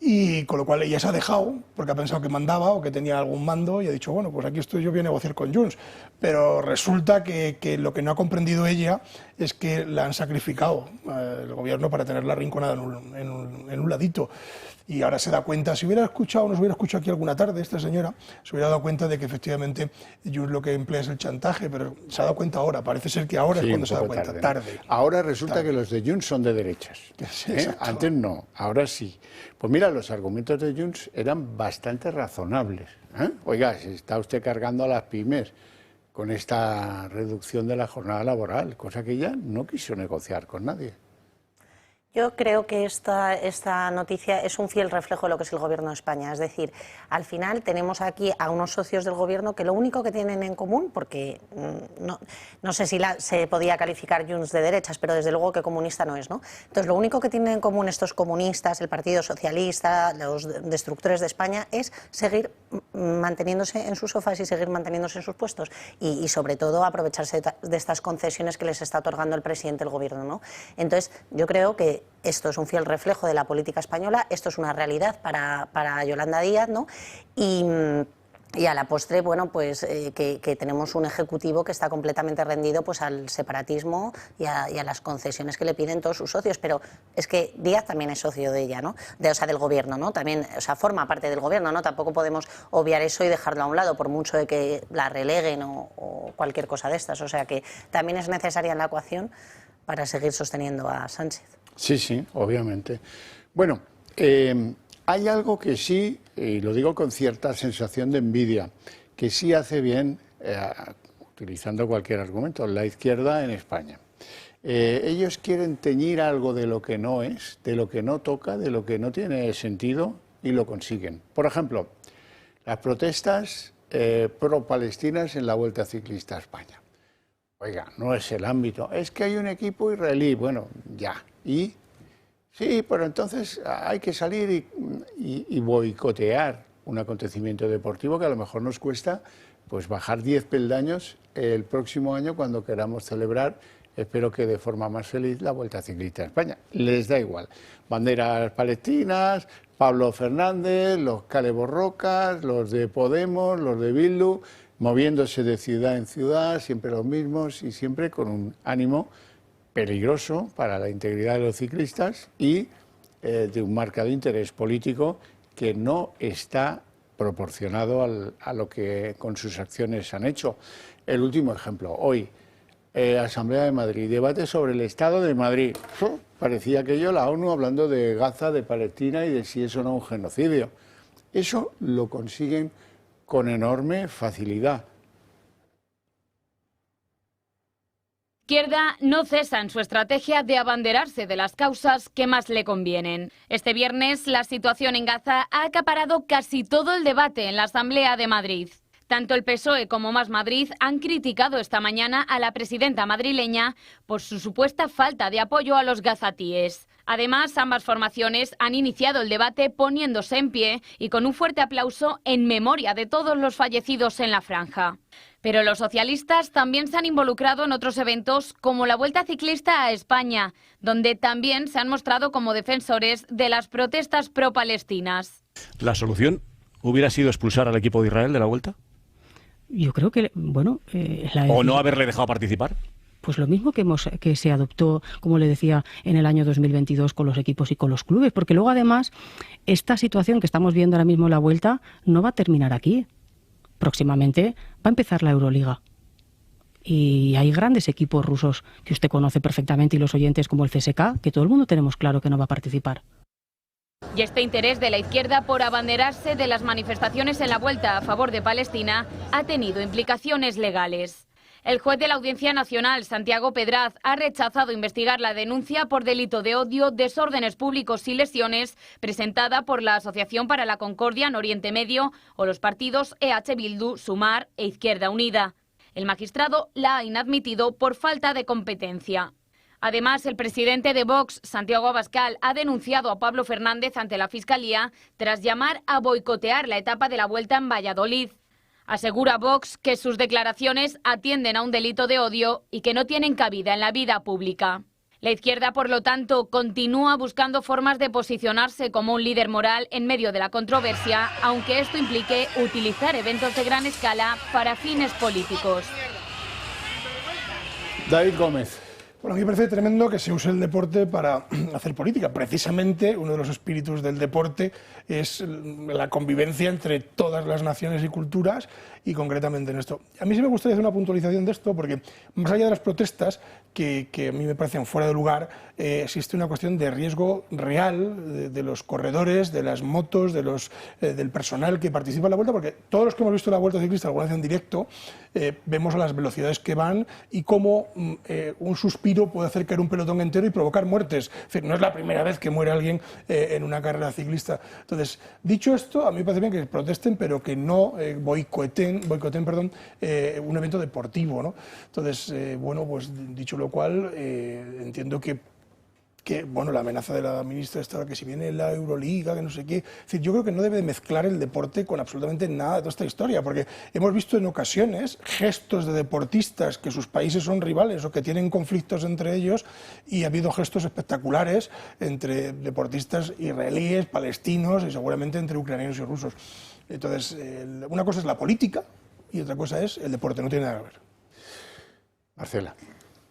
y con lo cual ella se ha dejado porque ha pensado que mandaba o que tenía algún mando y ha dicho, bueno, pues aquí estoy yo, voy a negociar con Junts. Pero resulta que lo que no ha comprendido ella es que la han sacrificado el gobierno para tenerla arrinconada en un ladito. Y ahora se da cuenta, si hubiera escuchado, nos hubiera escuchado aquí alguna tarde esta señora, se hubiera dado cuenta de que efectivamente Junts lo que emplea es el chantaje, pero se ha dado cuenta ahora, parece ser que ahora sí, es cuando se da cuenta, tarde. Ahora resulta que los de Junts son de derechas. Sí, Antes no, ahora sí. Pues mira, los argumentos de Junts eran bastante razonables. Oiga, se está usted cargando a las pymes con esta reducción de la jornada laboral, cosa que ella no quiso negociar con nadie. Yo creo que esta noticia es un fiel reflejo de lo que es el Gobierno de España. Es decir, al final tenemos aquí a unos socios del Gobierno que lo único que tienen en común, porque no sé si se podía calificar Junts de derechas, pero desde luego que comunista no es, ¿no? Entonces, lo único que tienen en común estos comunistas, el Partido Socialista, los destructores de España, es seguir manteniéndose en sus sofás y seguir manteniéndose en sus puestos. Y sobre todo, aprovecharse de estas concesiones que les está otorgando el presidente del Gobierno, ¿no? Entonces, yo creo que esto es un fiel reflejo de la política española, esto es una realidad para Yolanda Díaz, ¿no? Y a la postre, bueno, pues que tenemos un ejecutivo que está completamente rendido pues al separatismo y a las concesiones que le piden todos sus socios. Pero es que Díaz también es socio de ella, ¿no? O sea, del gobierno, ¿no? También, o sea, forma parte del gobierno, ¿no? Tampoco podemos obviar eso y dejarlo a un lado, por mucho de que la releguen o cualquier cosa de estas. O sea, que también es necesaria en la ecuación para seguir sosteniendo a Sánchez. Sí, sí, obviamente. Bueno, hay algo que sí, y lo digo con cierta sensación de envidia, que sí hace bien, utilizando cualquier argumento, la izquierda en España. Ellos quieren teñir algo de lo que no es, de lo que no toca, de lo que no tiene sentido, y lo consiguen. Por ejemplo, las protestas pro-palestinas en la Vuelta Ciclista a España. Oiga, no es el ámbito, es que hay un equipo israelí, bueno, ya, y sí, pero entonces hay que salir y boicotear un acontecimiento deportivo que a lo mejor nos cuesta pues bajar 10 peldaños el próximo año cuando queramos celebrar, espero que de forma más feliz, la Vuelta Ciclista a España. Les da igual, banderas palestinas, Pablo Fernández, los Cale Borrocas, los de Podemos, los de Bildu, moviéndose de ciudad en ciudad, siempre los mismos y siempre con un ánimo peligroso para la integridad de los ciclistas y de un marcado interés político que no está proporcionado a lo que con sus acciones han hecho. El último ejemplo, hoy, Asamblea de Madrid, debate sobre el Estado de Madrid. Parecía aquello la ONU hablando de Gaza, de Palestina y de si eso no es un genocidio. Eso lo consiguen con enorme facilidad. La izquierda no cesa en su estrategia de abanderarse de las causas que más le convienen. Este viernes, la situación en Gaza ha acaparado casi todo el debate en la Asamblea de Madrid. Tanto el PSOE como Más Madrid han criticado esta mañana a la presidenta madrileña por su supuesta falta de apoyo a los gazatíes. Además, ambas formaciones han iniciado el debate poniéndose en pie y con un fuerte aplauso en memoria de todos los fallecidos en la franja. Pero los socialistas también se han involucrado en otros eventos como la Vuelta Ciclista a España, donde también se han mostrado como defensores de las protestas pro-palestinas. ¿La solución hubiera sido expulsar al equipo de Israel de la Vuelta? Yo creo que, bueno... ¿O no haberle dejado participar? Pues lo mismo que se adoptó, como le decía, en el año 2022 con los equipos y con los clubes, porque luego además esta situación que estamos viendo ahora mismo en la Vuelta no va a terminar aquí. Próximamente va a empezar la Euroliga. Y hay grandes equipos rusos que usted conoce perfectamente y los oyentes como el CSKA, que todo el mundo tenemos claro que no va a participar. Y este interés de la izquierda por abanderarse de las manifestaciones en la Vuelta a favor de Palestina ha tenido implicaciones legales. El juez de la Audiencia Nacional, Santiago Pedraz, ha rechazado investigar la denuncia por delito de odio, desórdenes públicos y lesiones presentada por la Asociación para la Concordia en Oriente Medio o los partidos EH Bildu, Sumar e Izquierda Unida. El magistrado la ha inadmitido por falta de competencia. Además, el presidente de Vox, Santiago Abascal, ha denunciado a Pablo Fernández ante la Fiscalía tras llamar a boicotear la etapa de la Vuelta en Valladolid. Asegura Vox que sus declaraciones atienden a un delito de odio y que no tienen cabida en la vida pública. La izquierda, por lo tanto, continúa buscando formas de posicionarse como un líder moral en medio de la controversia, aunque esto implique utilizar eventos de gran escala para fines políticos. David Gómez. Bueno, a mí me parece tremendo que se use el deporte para hacer política. Precisamente uno de los espíritus del deporte es la convivencia entre todas las naciones y culturas y concretamente en esto. A mí sí me gustaría hacer una puntualización de esto porque más allá de las protestas que a mí me parecen fuera de lugar, existe una cuestión de riesgo real de los corredores, de las motos, del personal que participa en la Vuelta, porque todos los que hemos visto la Vuelta Ciclista alguna vez en directo vemos a las velocidades que van y cómo un suspiro puede hacer caer un pelotón entero y provocar muertes. Es decir, no es la primera vez que muere alguien en una carrera ciclista. Entonces, dicho esto, a mí me parece bien que protesten, pero que no boicoteen un evento deportivo, ¿no? Entonces, bueno, pues dicho lo cual, entiendo que bueno, la amenaza de la ministra está que si viene la Euroliga, que no sé qué. Es decir, yo creo que no debe mezclar el deporte con absolutamente nada de toda esta historia, porque hemos visto en ocasiones gestos de deportistas que sus países son rivales o que tienen conflictos entre ellos, y ha habido gestos espectaculares entre deportistas israelíes, palestinos y seguramente entre ucranianos y rusos. Entonces, una cosa es la política y otra cosa es el deporte, no tiene nada que ver. Marcela.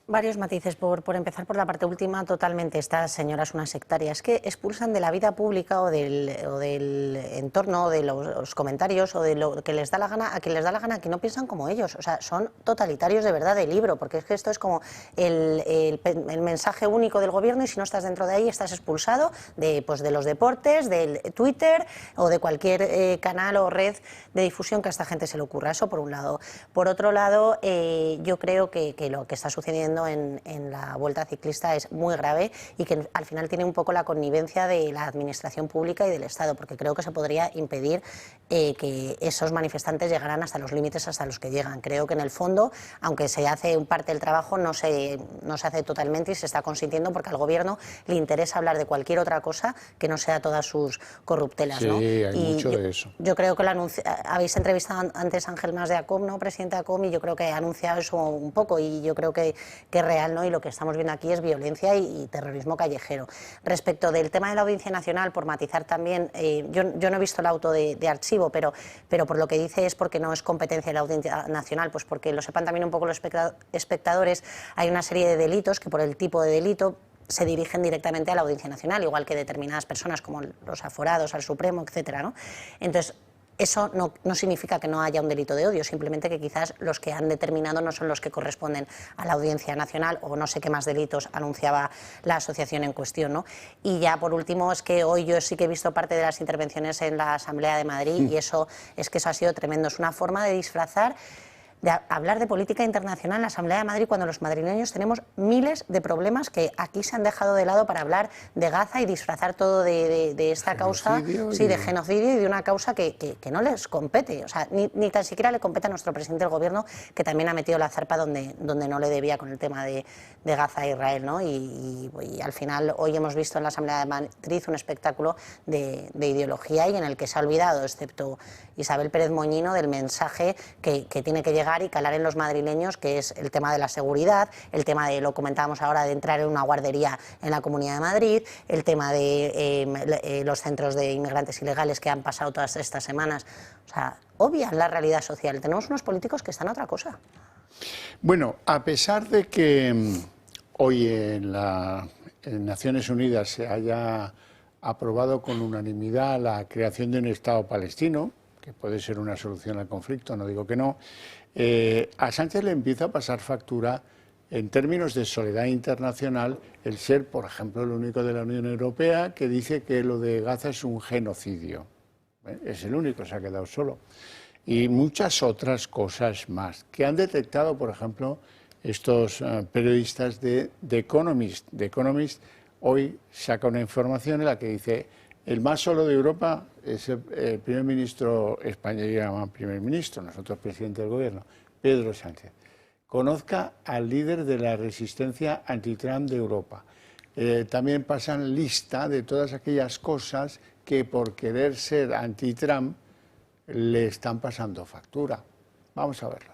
Varios matices. Por empezar por la parte última, totalmente. Estas señoras unas sectarias que expulsan de la vida pública o del entorno, de los comentarios o de lo que les da la gana, a quien les da la gana, que no piensan como ellos. O sea, son totalitarios de verdad de libro, porque es que esto es como el mensaje único del gobierno y si no estás dentro de ahí estás expulsado de los deportes, del Twitter o de cualquier canal o red de difusión que a esta gente se le ocurra. Eso por un lado. Por otro lado, yo creo que lo que está sucediendo en la Vuelta Ciclista es muy grave y que al final tiene un poco la connivencia de la administración pública y del Estado, porque creo que se podría impedir que esos manifestantes llegaran hasta los límites hasta los que llegan. Creo que en el fondo, aunque se hace parte del trabajo, no se hace totalmente y se está consintiendo porque al gobierno le interesa hablar de cualquier otra cosa que no sea todas sus corruptelas, sí, ¿no? Hay mucho de eso. Yo creo que habéis entrevistado antes a Ángel Mas de ACOM, ¿no? Presidente de ACOM, y yo creo que ha anunciado eso un poco y yo creo que es real, ¿no? Y lo que estamos viendo aquí es violencia y terrorismo callejero. Respecto del tema de la Audiencia Nacional, por matizar también, yo no he visto el auto de archivo, pero por lo que dice es porque no es competencia de la Audiencia Nacional, pues porque lo sepan también un poco los espectadores, hay una serie de delitos que por el tipo de delito se dirigen directamente a la Audiencia Nacional, igual que determinadas personas como los aforados, al Supremo, etcétera, ¿no? Entonces, eso no significa que no haya un delito de odio, simplemente que quizás los que han determinado no son los que corresponden a la Audiencia Nacional, o no sé qué más delitos anunciaba la asociación en cuestión, ¿no? Y ya por último, es que hoy yo sí que he visto parte de las intervenciones en la Asamblea de Madrid y eso ha sido tremendo. Es una forma de disfrazar, de hablar de política internacional en la Asamblea de Madrid cuando los madrileños tenemos miles de problemas que aquí se han dejado de lado para hablar de Gaza y disfrazar todo de esta causa, sí, de genocidio y de una causa que no les compete, o sea, ni tan siquiera le compete a nuestro presidente del gobierno, que también ha metido la zarpa donde no le debía con el tema de Gaza e Israel, ¿no? Y al final hoy hemos visto en la Asamblea de Madrid un espectáculo de ideología y en el que se ha olvidado, excepto Isabel Pérez Moñino, del mensaje que tiene que llegar y calar en los madrileños, que es el tema de la seguridad, el tema de, lo comentábamos ahora, de entrar en una guardería en la Comunidad de Madrid, el tema de los centros de inmigrantes ilegales que han pasado todas estas semanas. O sea, obvian la realidad social. Tenemos unos políticos que están a otra cosa. Bueno, a pesar de que hoy en Naciones Unidas se haya aprobado con unanimidad la creación de un Estado palestino, que puede ser una solución al conflicto, no digo que no, a Sánchez le empieza a pasar factura en términos de soledad internacional el ser, por ejemplo, el único de la Unión Europea que dice que lo de Gaza es un genocidio. Es el único, se ha quedado solo. Y muchas otras cosas más que han detectado, por ejemplo, estos periodistas de The Economist. The Economist hoy saca una información en la que dice: el más solo de Europa es el primer ministro español, llaman primer ministro, nosotros presidente del gobierno, Pedro Sánchez. Conozca al líder de la resistencia anti-Trump de Europa. También pasan lista de todas aquellas cosas que por querer ser anti-Trump le están pasando factura. Vamos a verlo.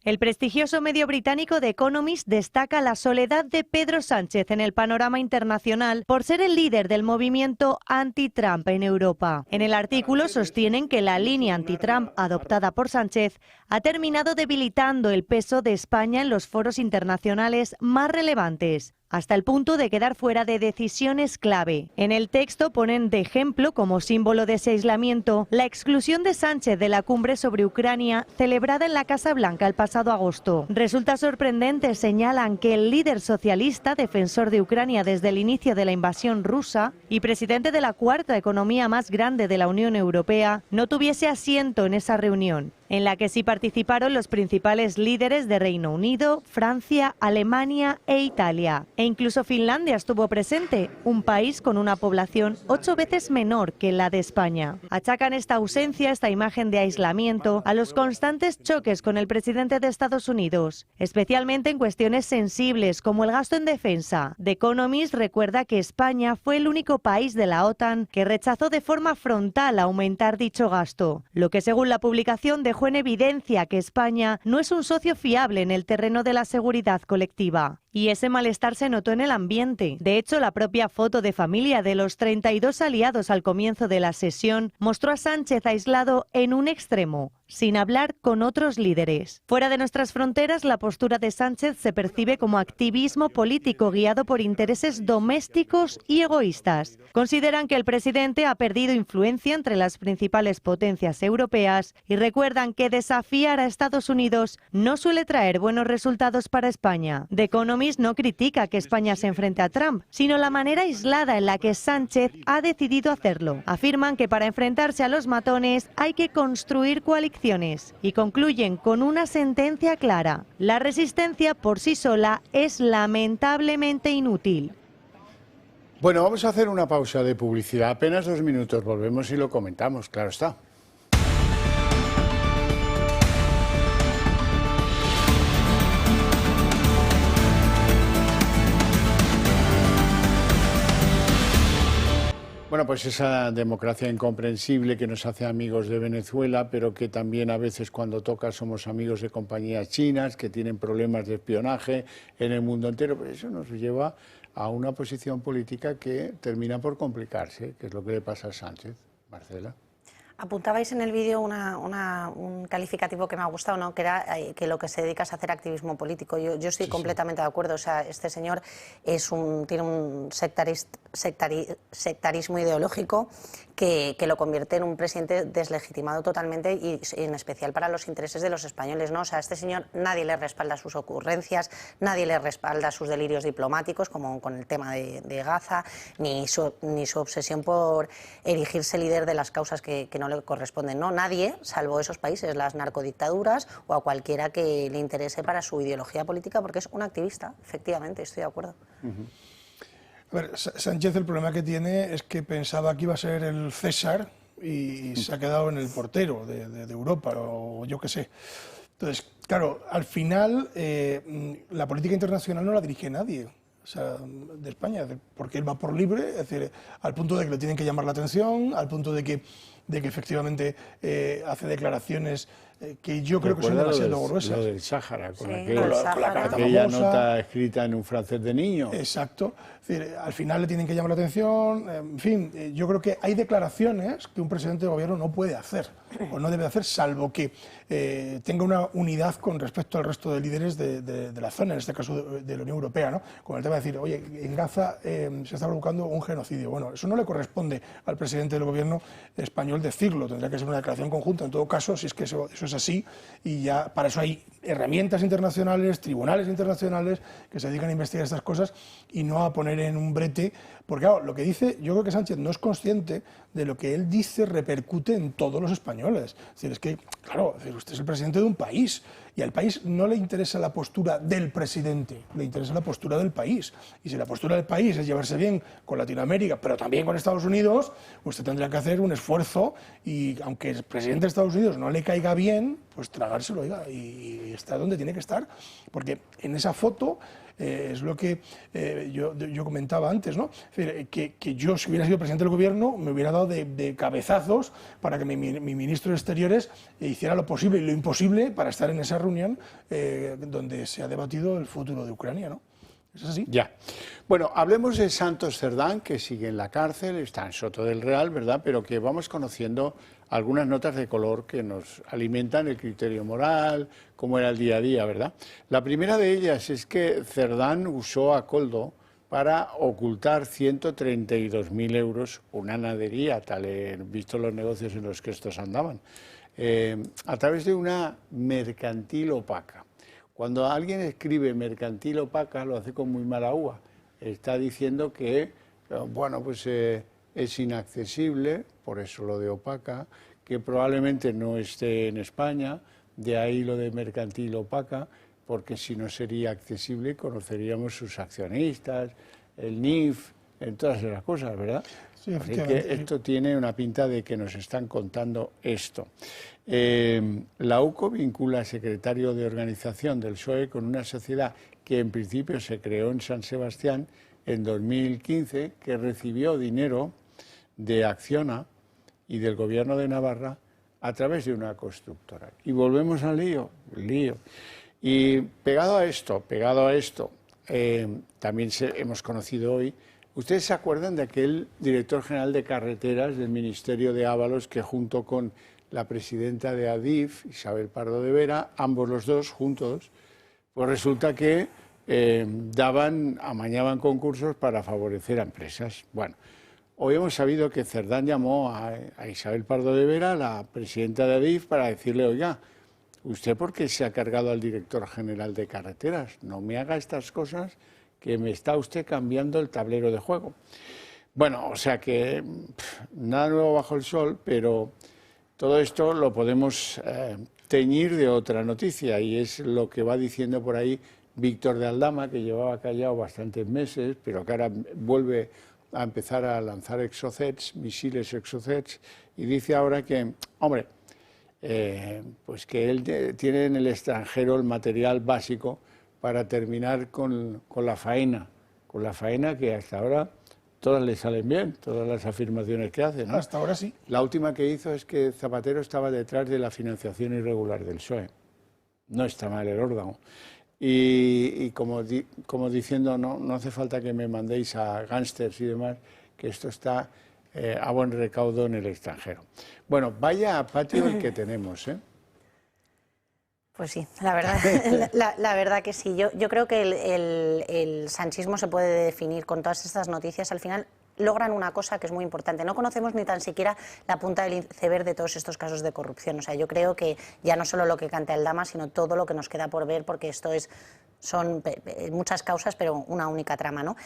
El prestigioso medio británico The Economist destaca la soledad de Pedro Sánchez en el panorama internacional por ser el líder del movimiento anti-Trump en Europa. En el artículo sostienen que la línea anti-Trump adoptada por Sánchez ha terminado debilitando el peso de España en los foros internacionales más relevantes, hasta el punto de quedar fuera de decisiones clave. En el texto ponen de ejemplo, como símbolo de ese aislamiento, la exclusión de Sánchez de la cumbre sobre Ucrania celebrada en la Casa Blanca el pasado agosto. Resulta sorprendente, señalan, que el líder socialista, defensor de Ucrania desde el inicio de la invasión rusa y presidente de la cuarta economía más grande de la Unión Europea, no tuviese asiento en esa reunión, en la que sí participaron los principales líderes de Reino Unido, Francia, Alemania e Italia. E incluso Finlandia estuvo presente, un país con una población 8 veces menor que la de España. Achacan esta ausencia, esta imagen de aislamiento, a los constantes choques con el presidente de Estados Unidos, especialmente en cuestiones sensibles como el gasto en defensa. The Economist recuerda que España fue el único país de la OTAN que rechazó de forma frontal aumentar dicho gasto, lo que según la publicación dejó en evidencia que España no es un socio fiable en el terreno de la seguridad colectiva. Y ese malestar se notó en el ambiente. De hecho, la propia foto de familia de los 32 aliados al comienzo de la sesión mostró a Sánchez aislado en un extremo, sin hablar con otros líderes. Fuera de nuestras fronteras, la postura de Sánchez se percibe como activismo político guiado por intereses domésticos y egoístas. Consideran que el presidente ha perdido influencia entre las principales potencias europeas y recuerdan que desafiar a Estados Unidos no suele traer buenos resultados para España. The Economist no critica que España se enfrente a Trump, sino la manera aislada en la que Sánchez ha decidido hacerlo. Afirman que para enfrentarse a los matones hay que construir coaliciones y concluyen con una sentencia clara: la resistencia por sí sola es lamentablemente inútil. Bueno, vamos a hacer una pausa de publicidad, apenas 2 minutos, volvemos y lo comentamos, claro está. Bueno, Bueno, pues esa democracia incomprensible que nos hace amigos de Venezuela, pero que también a veces cuando toca somos amigos de compañías chinas que tienen problemas de espionaje en el mundo entero, pues eso nos lleva a una posición política que termina por complicarse, que es lo que le pasa a Sánchez. Marcela. Apuntabais en el vídeo un calificativo que me ha gustado, ¿no? Que era que lo que se dedica es a hacer activismo político. Yo estoy completamente de acuerdo. O sea, este señor tiene un sectarismo ideológico que lo convierte en un presidente deslegitimado totalmente y en especial para los intereses de los españoles, ¿no? O sea, a este señor nadie le respalda sus ocurrencias, nadie le respalda sus delirios diplomáticos, como con el tema de Gaza, ni su obsesión por erigirse líder de las causas que no le corresponden, ¿no? Nadie, salvo esos países, las narcodictaduras o a cualquiera que le interese para su ideología política, porque es un activista, efectivamente, estoy de acuerdo. A ver, Sánchez el problema que tiene es que pensaba que iba a ser el César y se ha quedado en el portero de Europa, o yo qué sé. Entonces, claro, al final la política internacional no la dirige nadie. O sea, de España, porque él va por libre, es decir, al punto de que le tienen que llamar la atención, al punto de que efectivamente hace declaraciones que yo creo que son demasiado gruesas. Lo del Sáhara, con aquella nota escrita en un francés de niño. Exacto. Es decir, al final le tienen que llamar la atención. En fin, yo creo que hay declaraciones que un presidente de gobierno no puede hacer o no debe hacer, salvo que tenga una unidad con respecto al resto de líderes de la zona, en este caso de la Unión Europea, ¿no? Con el tema de decir, oye, en Gaza se está provocando un genocidio. Bueno, eso no le corresponde al presidente del gobierno español decirlo, tendrá que ser una declaración conjunta. En todo caso, si es que eso es así, y ya para eso hay herramientas internacionales, tribunales internacionales que se dedican a investigar estas cosas y no a poner en un brete, porque claro, lo que dice, yo creo que Sánchez no es consciente de lo que él dice repercute en todos los españoles. Es decir, es que, claro, usted es el presidente de un país y al país no le interesa la postura del presidente, le interesa la postura del país. Y si la postura del país es llevarse bien con Latinoamérica, pero también con Estados Unidos, usted tendría que hacer un esfuerzo y, aunque el presidente de Estados Unidos no le caiga bien, pues tragárselo, oiga, y está donde tiene que estar. Porque en esa foto es lo que yo comentaba antes, ¿no? Es decir, que yo, si hubiera sido presidente del gobierno, me hubiera dado de cabezazos para que mi ministro de Exteriores hiciera lo posible y lo imposible para estar en esa reunión donde se ha debatido el futuro de Ucrania, ¿no? ¿Es así? Ya. Bueno, hablemos de Santos Cerdán, que sigue en la cárcel, está en Soto del Real, ¿verdad? Pero que vamos conociendo algunas notas de color que nos alimentan el criterio moral, cómo era el día a día, ¿verdad? La primera de ellas es que Cerdán usó a Koldo para ocultar 132.000 euros, una nadería, visto los negocios en los que estos andaban, a través de una mercantil opaca. Cuando alguien escribe mercantil opaca, lo hace con muy mala uva. Está diciendo que, bueno, pues es inaccesible, por eso lo de opaca, que probablemente no esté en España, de ahí lo de mercantil opaca, porque si no sería accesible conoceríamos sus accionistas, el NIF, en todas esas cosas, ¿verdad? Sí, así que esto tiene una pinta de que nos están contando esto. La UCO vincula al secretario de organización del PSOE con una sociedad que en principio se creó en San Sebastián en 2015, que recibió dinero de Acciona y del gobierno de Navarra a través de una constructora. Y volvemos al lío. Y pegado a esto, también hemos conocido hoy, ¿ustedes se acuerdan de aquel director general de carreteras del Ministerio de Ábalos que junto con la presidenta de Adif, Isabel Pardo de Vera, ambos los dos juntos, pues resulta que amañaban concursos para favorecer a empresas? Bueno, hoy hemos sabido que Cerdán llamó a Isabel Pardo de Vera, la presidenta de Adif, para decirle, oiga, ¿usted por qué se ha cargado al director general de carreteras? No me haga estas cosas, que me está usted cambiando el tablero de juego. Bueno, o sea que nada nuevo bajo el sol, pero todo esto lo podemos teñir de otra noticia, y es lo que va diciendo por ahí Víctor de Aldama, que llevaba callado bastantes meses, pero que ahora vuelve a empezar a lanzar exocets, misiles exocets, y dice ahora que, hombre, pues que él tiene en el extranjero el material básico para terminar con la faena que hasta ahora todas le salen bien, todas las afirmaciones que hace, ¿no? Hasta ahora sí. La última que hizo es que Zapatero estaba detrás de la financiación irregular del PSOE. No está mal el órgano. Y como diciendo, no hace falta que me mandéis a gángsters y demás, que esto está a buen recaudo en el extranjero. Bueno, vaya patio el que tenemos, ¿eh? Pues sí, la verdad que sí. Yo creo que el sanchismo se puede definir con todas estas noticias. Al final logran una cosa que es muy importante. No conocemos ni tan siquiera la punta del iceberg de todos estos casos de corrupción. O sea, yo creo que ya no solo lo que canta Aldama, sino todo lo que nos queda por ver, porque esto son muchas causas, pero una única trama, ¿no?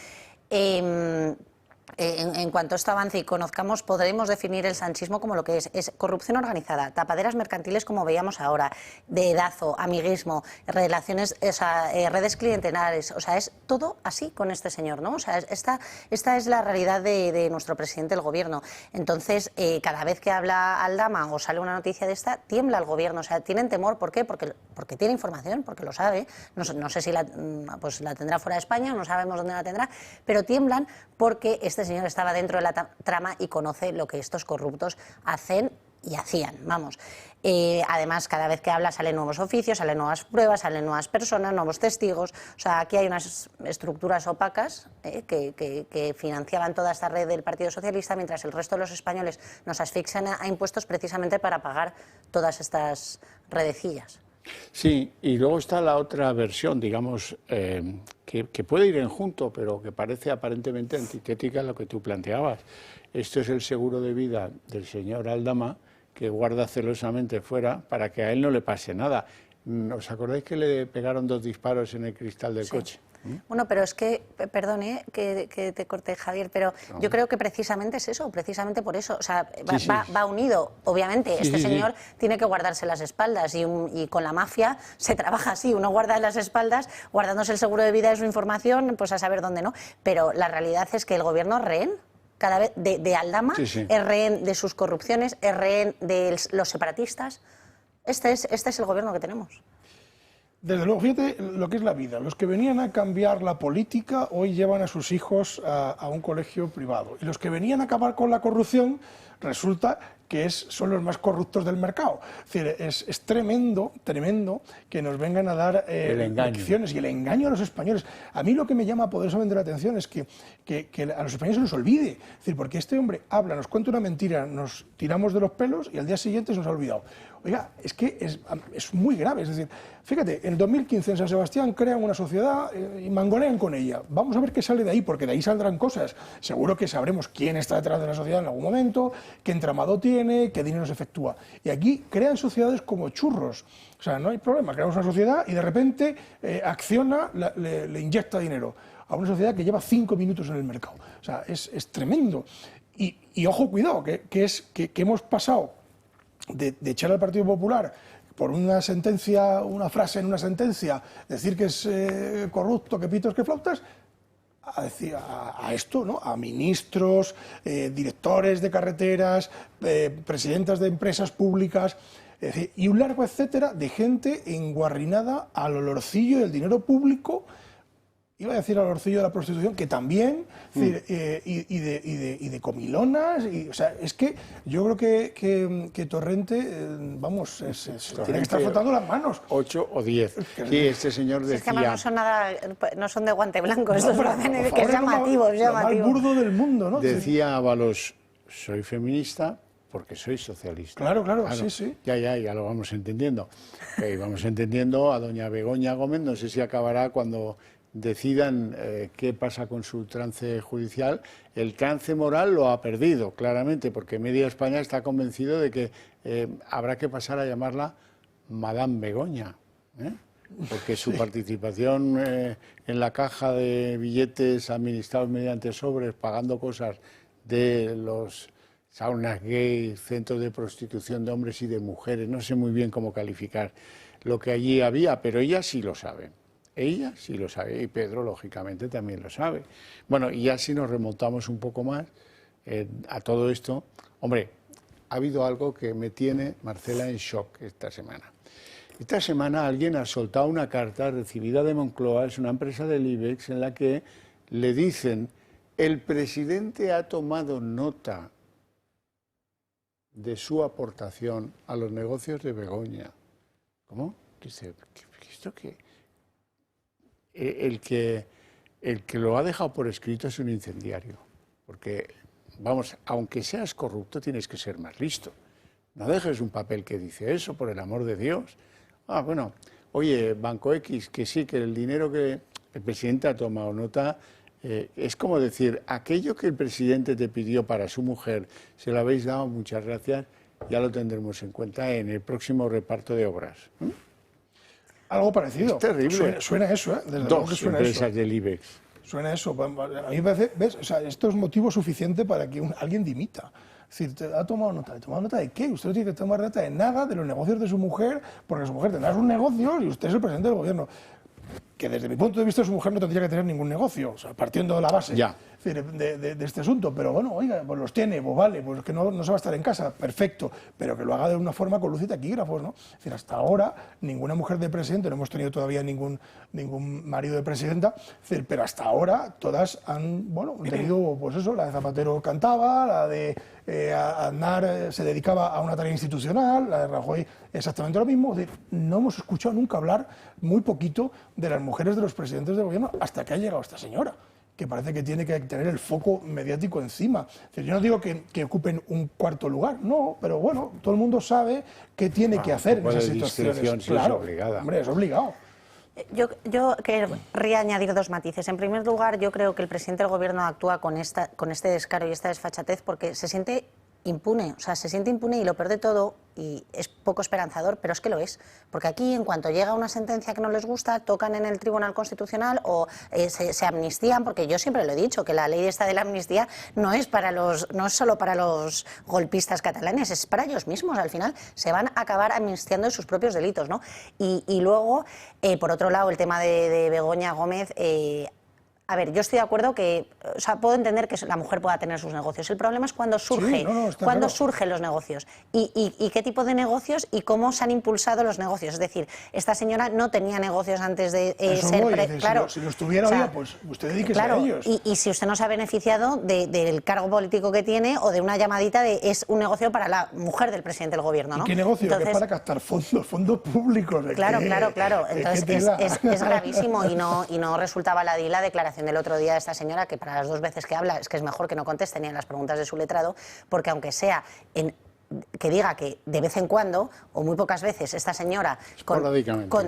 En cuanto esto avance y conozcamos, podremos definir el sanchismo como lo que es corrupción organizada, tapaderas mercantiles como veíamos ahora, dedazo, amiguismo, relaciones, redes clientelares, o sea, es todo así con este señor, ¿no? O sea, esta es la realidad de nuestro presidente del gobierno. Entonces, cada vez que habla Aldama o sale una noticia de esta, tiembla el gobierno, o sea, tienen temor, ¿por qué? Porque tiene información, porque lo sabe, no sé si la tendrá fuera de España, no sabemos dónde la tendrá, pero tiemblan porque este señor estaba dentro de la trama y conoce lo que estos corruptos hacen y hacían, vamos. Además, cada vez que habla salen nuevos oficios, salen nuevas pruebas, salen nuevas personas, nuevos testigos. O sea, aquí hay unas estructuras opacas que financiaban toda esta red del Partido Socialista, mientras el resto de los españoles nos asfixian a impuestos precisamente para pagar todas estas redecillas. Sí, y luego está la otra versión, digamos, que puede ir en junto, pero que parece aparentemente antitética a lo que tú planteabas. Esto es el seguro de vida del señor Aldama, que guarda celosamente fuera para que a él no le pase nada. ¿Os acordáis que le pegaron 2 disparos en el cristal del coche? Bueno, pero es que, perdone que te corte, Javier, pero yo creo que precisamente es eso, precisamente por eso. O sea, va unido. Obviamente, este señor tiene que guardarse las espaldas y con la mafia se trabaja así. Uno guarda las espaldas, guardándose el seguro de vida de su información, pues a saber dónde no. Pero la realidad es que el gobierno es rehén cada vez de Aldama, es rehén de sus corrupciones, es rehén de los separatistas. Este es el gobierno que tenemos. Desde luego, fíjate lo que es la vida. Los que venían a cambiar la política hoy llevan a sus hijos a un colegio privado. Y los que venían a acabar con la corrupción resulta que son los más corruptos del mercado. Es decir, es tremendo que nos vengan a dar lecciones y el engaño a los españoles. A mí lo que me llama poderosamente la atención es que a los españoles se nos olvide. Es decir, porque este hombre habla, nos cuenta una mentira, nos tiramos de los pelos y al día siguiente se nos ha olvidado. Oiga, es que es muy grave. Es decir, fíjate, en 2015 en San Sebastián crean una sociedad y mangonean con ella. Vamos a ver qué sale de ahí, porque de ahí saldrán cosas. Seguro que sabremos quién está detrás de la sociedad en algún momento, qué entramado tiene, qué dinero se efectúa. Y aquí crean sociedades como churros. O sea, no hay problema, creamos una sociedad y de repente Acciona le inyecta dinero a una sociedad que lleva 5 minutos en el mercado. O sea, es tremendo. Y ojo, cuidado, que hemos pasado de echar al Partido Popular por una sentencia, una frase en una sentencia, decir que es corrupto, que pitos, que flautas, a esto, ¿no? A ministros, directores de carreteras, presidentas de empresas públicas, es decir, y un largo etcétera de gente enguarrinada al olorcillo del dinero público. Iba a decir al olorcillo de la prostitución, que también, y de comilonas, o sea, es que yo creo que Torrente, vamos, tiene que estar frotando las manos. 8 o 10. Sí, este señor decía... Es que además no son de guante blanco, estos órdenes, que es llamativo, es llamativo. Lo más burdo del mundo, ¿no? Decía Ábalos, soy feminista porque soy socialista. Claro, sí. Ya lo vamos entendiendo. Vamos entendiendo a doña Begoña Gómez, no sé si acabará cuando decidan qué pasa con su trance judicial. El trance moral lo ha perdido, claramente, porque media España está convencido de que habrá que pasar a llamarla Madame Begoña, porque su participación en la caja de billetes administrados mediante sobres, pagando cosas de los saunas gay, centros de prostitución de hombres y de mujeres, no sé muy bien cómo calificar lo que allí había, pero ella sí lo sabe. Ella sí lo sabe, y Pedro, lógicamente, también lo sabe. Bueno, y ya si nos remontamos un poco más a todo esto, hombre, ha habido algo que me tiene, Marcela, en shock esta semana. Esta semana alguien ha soltado una carta recibida de Moncloa, es una empresa del IBEX, en la que le dicen El presidente ha tomado nota de su aportación a los negocios de Begoña. ¿Cómo? ¿Esto qué? El que lo ha dejado por escrito es un incendiario. Porque, vamos, aunque seas corrupto, tienes que ser más listo. No dejes un papel que dice eso, por el amor de Dios. Ah, bueno, oye, Banco X, que sí, que el dinero que el presidente ha tomado nota, es como decir, aquello que el presidente te pidió para su mujer, se lo habéis dado, muchas gracias, ya lo tendremos en cuenta en el próximo reparto de obras. Algo parecido. Es terrible. Suena eso, ¿eh? Desde Dos empresas del IBEX. Suena eso. A mí me parece, ¿ves? O sea, esto es motivo suficiente para que alguien dimita. Es decir, ¿ha tomado nota? ¿Ha tomado nota de qué? Usted no tiene que tomar nota de nada, de los negocios de su mujer, porque su mujer tendrá sus negocios y usted es el presidente del gobierno. Que desde mi punto de vista su mujer no tendría que tener ningún negocio, o sea, partiendo de la base de este asunto, pero bueno, oiga, pues los tiene, pues vale, pues que no se va a estar en casa, perfecto, pero que lo haga de una forma con luz y taquígrafos, ¿no? Es decir, hasta ahora ninguna mujer de presidente, no hemos tenido todavía ningún marido de presidenta, es decir, pero hasta ahora todas han tenido, pues eso, la de Zapatero cantaba, la de Aznar se dedicaba a una tarea institucional, la de Rajoy exactamente lo mismo. Es decir, no hemos escuchado nunca hablar, muy poquito, de las mujeres de los presidentes del gobierno hasta que ha llegado esta señora, que parece que tiene que tener el foco mediático encima. Es decir, yo no digo que ocupen un cuarto lugar, no, pero bueno, todo el mundo sabe qué tiene que hacer en esas situaciones. Claro, es obligada. Hombre, es obligado. Yo querría añadir dos matices. En primer lugar, yo creo que el presidente del gobierno actúa con este descaro y esta desfachatez porque se siente impune, o sea, se siente impune y lo peor de todo, y es poco esperanzador, pero es que lo es, porque aquí en cuanto llega una sentencia que no les gusta, tocan en el Tribunal Constitucional o se amnistían, porque yo siempre lo he dicho, que la ley esta de la amnistía no es solo para los golpistas catalanes, es para ellos mismos, al final se van a acabar amnistiando de sus propios delitos, ¿no? Y luego, por otro lado, el tema de Begoña Gómez. A ver, yo estoy de acuerdo que, o sea, puedo entender que la mujer pueda tener sus negocios. El problema es cuando surgen los negocios y qué tipo de negocios y cómo se han impulsado los negocios. Es decir, esta señora no tenía negocios antes de ser... Claro, si los tuviera, oiga, pues usted dedíquese a ellos. Y si usted no se ha beneficiado del cargo político que tiene o de una llamadita de es un negocio para la mujer del presidente del gobierno, ¿no? ¿Y qué negocio? Entonces, que es para captar fondos públicos. Claro. Entonces es gravísimo y no resulta baladí la declaración del otro día de esta señora, que para las dos veces que habla es que es mejor que no conteste ni a las preguntas de su letrado, porque aunque sea que diga que de vez en cuando, o muy pocas veces, esta señora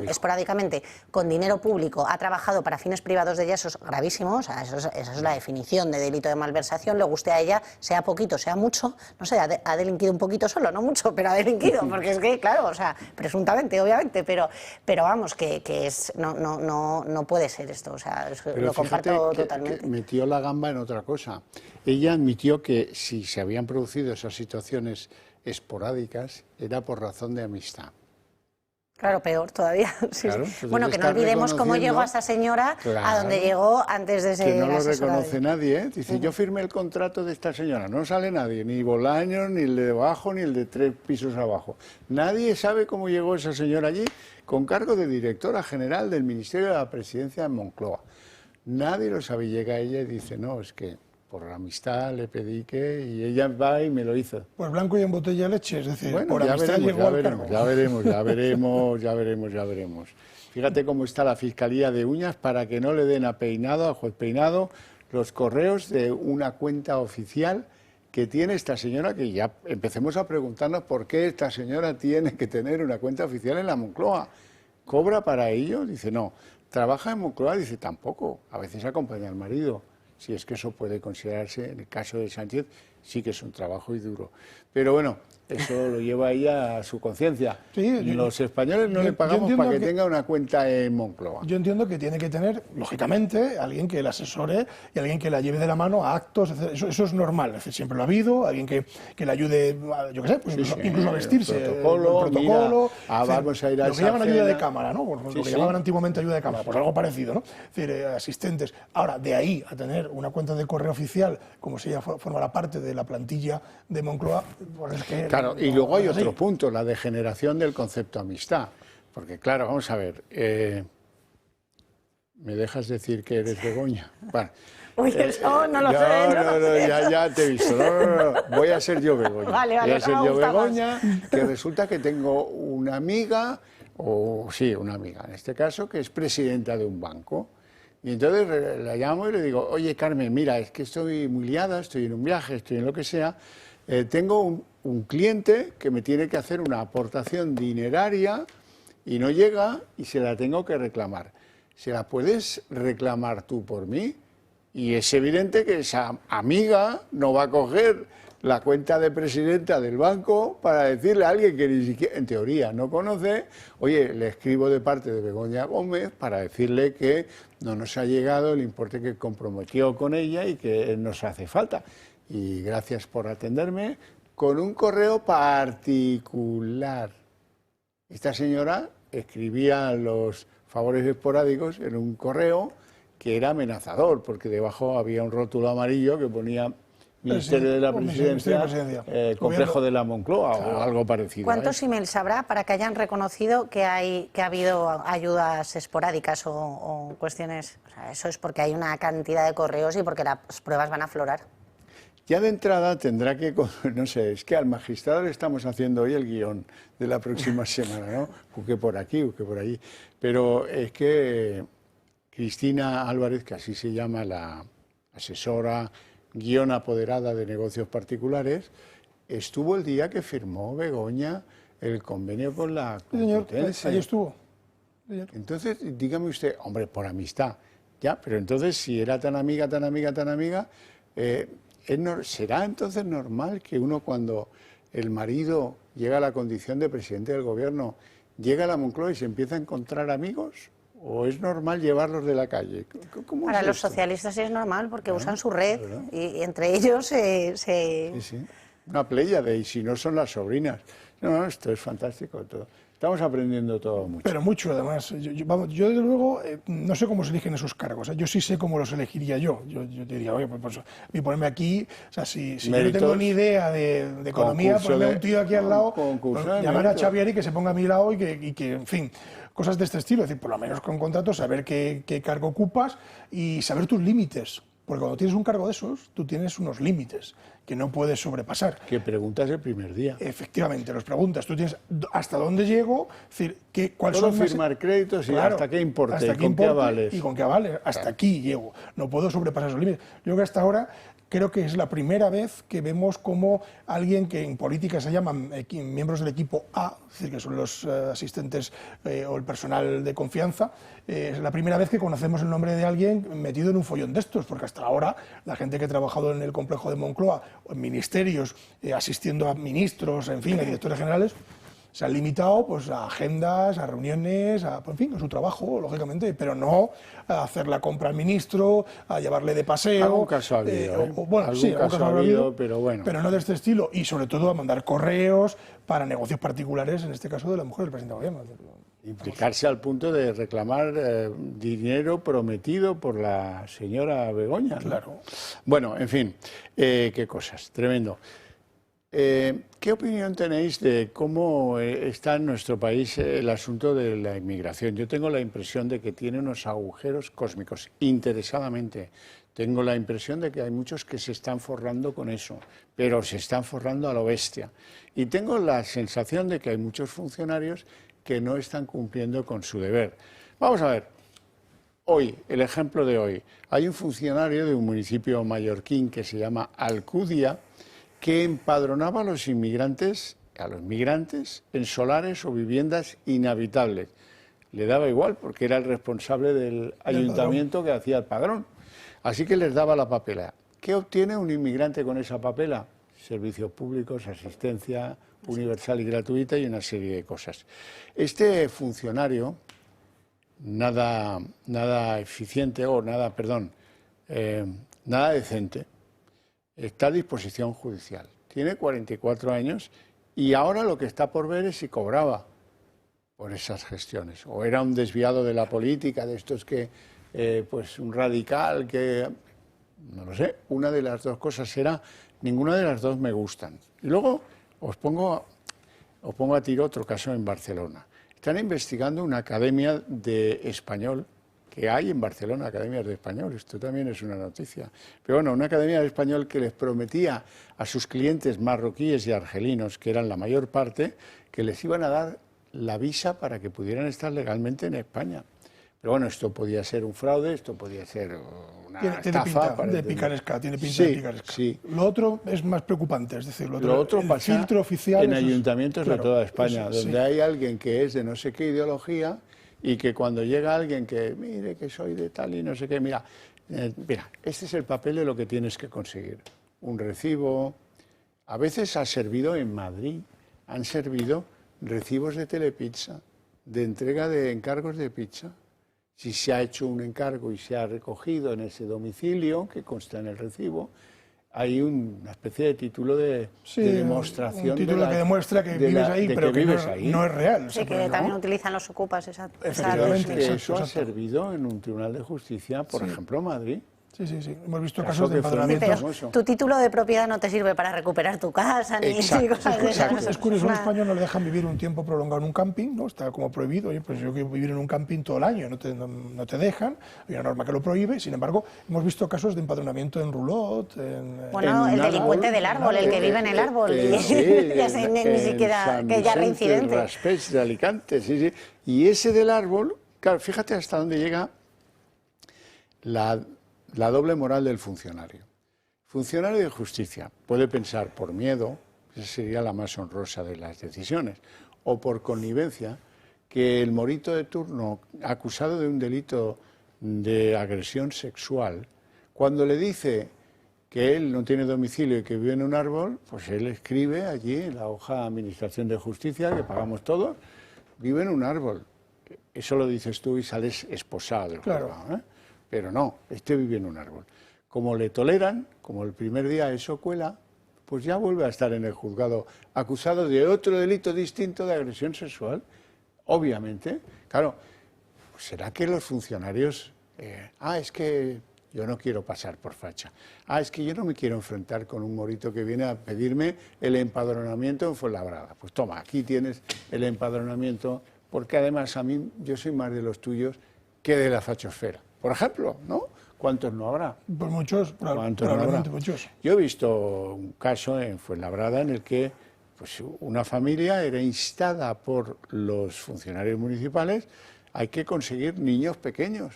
esporádicamente con dinero público ha trabajado para fines privados de ella, eso es gravísimo, o sea, eso es la definición de delito de malversación, le guste a ella, sea poquito, sea mucho, no sé, ha delinquido un poquito solo, no mucho, pero ha delinquido, porque es que, claro, o sea, presuntamente, obviamente, pero vamos, que es no puede ser esto, o sea, lo comparto totalmente. Que metió la gamba en otra cosa. Ella admitió que si se habían producido esas situaciones esporádicas era por razón de amistad. Claro, peor todavía. Sí, claro, bueno, que no olvidemos cómo llegó a esa señora a donde llegó antes de ser que no lo reconoce nadie, ¿eh? Dice, yo firmé el contrato de esta señora, no sale nadie, ni Bolaños, ni el de abajo, ni el de 3 pisos abajo. Nadie sabe cómo llegó esa señora allí con cargo de directora general del Ministerio de la Presidencia de Moncloa. Nadie lo sabe, llega ella y dice, no, es que por la amistad le pedí que... Y ella va y me lo hizo. Pues blanco y en botella de leche, es decir, bueno, por amistad llegó al cargo. Ya veremos. Fíjate cómo está la Fiscalía de Uñas para que no le den a Peinado, a juez Peinado, los correos de una cuenta oficial que tiene esta señora, que ya empecemos a preguntarnos por qué esta señora tiene que tener una cuenta oficial en la Moncloa. ¿Cobra para ello? Dice, no. ¿Trabaja en Moncloa? Dice, tampoco. A veces acompaña al marido. Si es que eso puede considerarse, en el caso de Sánchez, sí que es un trabajo y duro. Pero bueno, eso lo lleva ella a su conciencia. Sí, los españoles no le pagamos para que tenga una cuenta en Moncloa. Yo entiendo que tiene que tener, lógicamente, alguien que la asesore y alguien que la lleve de la mano a actos. Eso es normal, es decir, siempre lo ha habido, alguien que le ayude, yo qué sé, pues incluso a vestirse. El protocolo, vamos a ir a lo que llaman ayuda de cámara, ¿no? Pues lo que llamaban antiguamente ayuda de cámara, pues algo parecido, ¿no? Es decir, asistentes. Ahora, de ahí a tener una cuenta de correo oficial, como si ella formará parte de la plantilla de Moncloa, pues es que... Claro, y luego hay otro punto, la degeneración del concepto amistad. Porque claro, vamos a ver, ¿me dejas decir que eres Begoña? Bueno, Uy, eso no lo sé. Ya te he visto. No. Voy a ser yo Begoña. Vale, voy a ser yo Begoña, más. que resulta que tengo una amiga, una amiga en este caso, que es presidenta de un banco. Y entonces la llamo y le digo, oye Carmen, mira, es que estoy muy liada, estoy en un viaje, estoy en lo que sea, tengo un cliente que me tiene que hacer una aportación dineraria y no llega y se la tengo que reclamar. ¿Se la puedes reclamar tú por mí? Y es evidente que esa amiga no va a coger la cuenta de presidenta del banco para decirle a alguien que ni siquiera, en teoría, no conoce, oye, le escribo de parte de Begoña Gómez para decirle que no nos ha llegado el importe que comprometió con ella y que nos hace falta. Y gracias por atenderme con un correo particular. Esta señora escribía los favores esporádicos en un correo que era amenazador, porque debajo había un rótulo amarillo que ponía Ministerio de la Presidencia, Complejo de la Moncloa o algo parecido. ¿Cuántos emails habrá para que hayan reconocido que ha habido ayudas esporádicas o cuestiones? O sea, eso es porque hay una cantidad de correos y porque las pruebas van a aflorar. Ya de entrada tendrá que, no sé, es que al magistrado le estamos haciendo hoy el guión de la próxima semana, ¿no? Busque por aquí, busque por allí. Pero es que Cristina Álvarez, que así se llama la asesora guión apoderada de negocios particulares, estuvo el día que firmó Begoña el convenio con la Complutense. Señor, ahí estuvo. Entonces, dígame usted, hombre, por amistad, ya, pero entonces si era tan amiga, ¿será entonces normal que uno cuando el marido llega a la condición de presidente del gobierno, llega a la Moncloa y se empieza a encontrar amigos? ¿O es normal llevarlos de la calle? Para los socialistas es normal porque usan su red y entre ellos se... Sí. Una pléyade, y si no son las sobrinas. No, esto es fantástico todo. Estamos aprendiendo todo mucho. Pero mucho, además. Yo desde luego, no sé cómo se eligen esos cargos. Yo sí sé cómo los elegiría yo. Yo te diría, oye, pues ponerme aquí, o sea, si yo no tengo ni idea de economía, ponerme a un tío aquí al lado, llamar a Xavier y que se ponga a mi lado y que, en fin, cosas de este estilo. Es decir, por lo menos con contrato, saber qué cargo ocupas y saber tus límites. Porque cuando tienes un cargo de esos, tú tienes unos límites que no puedes sobrepasar. Que preguntas el primer día. Efectivamente, los preguntas. Tú tienes hasta dónde llego, es decir, cuáles son firmar créditos y hasta qué importe, y con qué avales. Y con qué avales. Hasta aquí llego. No puedo sobrepasar esos límites. Yo creo que hasta ahora creo que es la primera vez que vemos cómo alguien que en política se llaman miembros del equipo A, es decir, que son los asistentes o el personal de confianza, es la primera vez que conocemos el nombre de alguien metido en un follón de estos, porque hasta ahora la gente que ha trabajado en el complejo de Moncloa o en ministerios, asistiendo a ministros, en fin, a directores generales, se han limitado pues, a agendas, a reuniones, en fin, a su trabajo, lógicamente, pero no a hacer la compra al ministro, a llevarle de paseo. Algún caso ha habido, bueno, sí, algún caso ha habido, pero bueno. Pero no de este estilo, y sobre todo a mandar correos para negocios particulares, en este caso de la mujer del presidente del gobierno. Implicarse al punto de reclamar dinero prometido por la señora Begoña, ¿no? Claro. Bueno, en fin, qué cosas, tremendo. ¿Qué opinión tenéis de cómo está en nuestro país el asunto de la inmigración? Yo tengo la impresión de que tiene unos agujeros cósmicos, interesadamente. Tengo la impresión de que hay muchos que se están forrando con eso, pero se están forrando a lo bestia. Y tengo la sensación de que hay muchos funcionarios que no están cumpliendo con su deber. Vamos a ver, hoy, el ejemplo de hoy. Hay un funcionario de un municipio mallorquín que se llama Alcudia, que empadronaba a los migrantes en solares o viviendas inhabitables. Le daba igual porque era el responsable del ayuntamiento que hacía el padrón. Así que les daba la papela. ¿Qué obtiene un inmigrante con esa papela? Servicios públicos, asistencia universal y gratuita y una serie de cosas. Este funcionario, nada eficiente o nada decente, está a disposición judicial. Tiene 44 años y ahora lo que está por ver es si cobraba por esas gestiones. O era un desviado de la política, de estos que, pues un radical que, no lo sé, una de las dos cosas será, ninguna de las dos me gustan. Y luego os pongo a tiro otro caso en Barcelona. Están investigando una academia de español que hay en Barcelona academias de español, esto también es una noticia. Pero bueno, una academia de español que les prometía a sus clientes marroquíes y argelinos, que eran la mayor parte, que les iban a dar la visa para que pudieran estar legalmente en España. Pero bueno, esto podía ser un fraude, esto podía ser una estafa. Tiene pinta de picaresca, tiene pinta Sí, de picaresca. sí. Lo otro es más preocupante, es decir, Lo otro el pasa filtro oficial en eso es- ayuntamientos claro, de toda España, eso, donde sí. hay alguien que es de no sé qué ideología y que cuando llega alguien que, mire, que soy de tal y no sé qué, mira, este es el papel de lo que tienes que conseguir. Un recibo, a veces ha servido en Madrid, han servido recibos de Telepizza, de entrega de encargos de pizza. Si se ha hecho un encargo y se ha recogido en ese domicilio, que consta en el recibo, hay una especie de título de demostración. un título que demuestra que vives ahí, pero que no es real. Sí, que también utilizan los ocupas, exacto. Efectivamente, que eso ha servido en un tribunal de justicia, por ejemplo, Madrid. Sí, sí, sí. Hemos visto Caso casos de que fue muy empadronamiento. famoso. Tu título de propiedad no te sirve para recuperar tu casa ni Exacto, cosas de esas. Es curioso, en Una- España no le dejan vivir un tiempo prolongado en un camping, ¿no? Está como prohibido. Oye, pues yo quiero vivir en un camping todo el año, no te dejan. Hay una norma que lo prohíbe. Sin embargo, hemos visto casos de empadronamiento en roulotte. Bueno, el delincuente del árbol, el que vive en el árbol. Y ya sé, ni siquiera que ya reincidente. Raspech de Alicante, sí, sí. Y ese del árbol, claro, fíjate hasta dónde llega la doble moral del funcionario. Funcionario de justicia puede pensar por miedo, esa sería la más honrosa de las decisiones, o por connivencia, que el morito de turno acusado de un delito de agresión sexual, cuando le dice que él no tiene domicilio y que vive en un árbol, pues él escribe allí en la hoja de Administración de Justicia, que pagamos todos, vive en un árbol. Eso lo dices tú y sales esposado del Claro. juzgado, ¿eh? Pero no, este vive en un árbol. Como le toleran, como el primer día eso cuela, pues ya vuelve a estar en el juzgado acusado de otro delito distinto de agresión sexual. Obviamente, claro, pues será que los funcionarios, es que yo no quiero pasar por facha, es que yo no me quiero enfrentar con un morito que viene a pedirme el empadronamiento en Fuenlabrada. Pues toma, aquí tienes el empadronamiento, porque además a mí yo soy más de los tuyos que de la fachosfera. Por ejemplo, ¿no? ¿Cuántos no habrá? Pues muchos, ¿Cuántos no probablemente habrá? muchos. Yo he visto un caso en Fuenlabrada en el que pues, una familia era instada por los funcionarios municipales, hay que conseguir niños pequeños,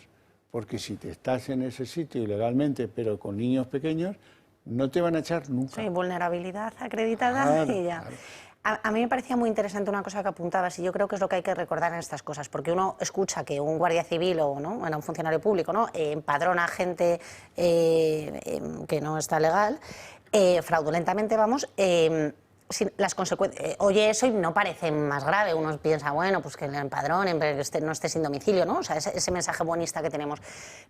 porque si te estás en ese sitio ilegalmente, pero con niños pequeños, no te van a echar nunca. Sí, vulnerabilidad acreditada Claro, y ya. claro. A mí me parecía muy interesante una cosa que apuntabas y yo creo que es lo que hay que recordar en estas cosas, porque uno escucha que un guardia civil o ¿no? Bueno, un funcionario público ¿no? Empadrona a gente que no está legal, fraudulentamente, vamos. Las consecuencias, oye eso y no parece más grave, uno piensa, bueno, pues que le empadronen, pero que no esté sin domicilio, ¿no? O sea, ese mensaje buenista que tenemos.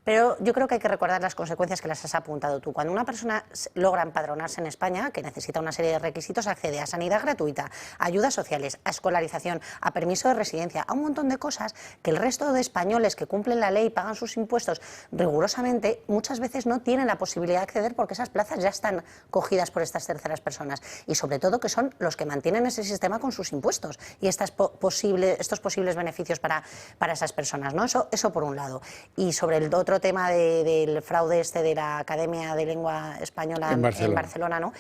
Pero yo creo que hay que recordar las consecuencias que las has apuntado tú. Cuando una persona logra empadronarse en España, que necesita una serie de requisitos, accede a sanidad gratuita, a ayudas sociales, a escolarización, a permiso de residencia, a un montón de cosas que el resto de españoles que cumplen la ley y pagan sus impuestos rigurosamente, muchas veces no tienen la posibilidad de acceder porque esas plazas ya están cogidas por estas terceras personas. Y sobre todo que son los que mantienen ese sistema con sus impuestos y estos posibles beneficios para esas personas, ¿no? Eso por un lado. Y sobre el otro tema del fraude de la Academia de Lengua Española en Barcelona, ¿no?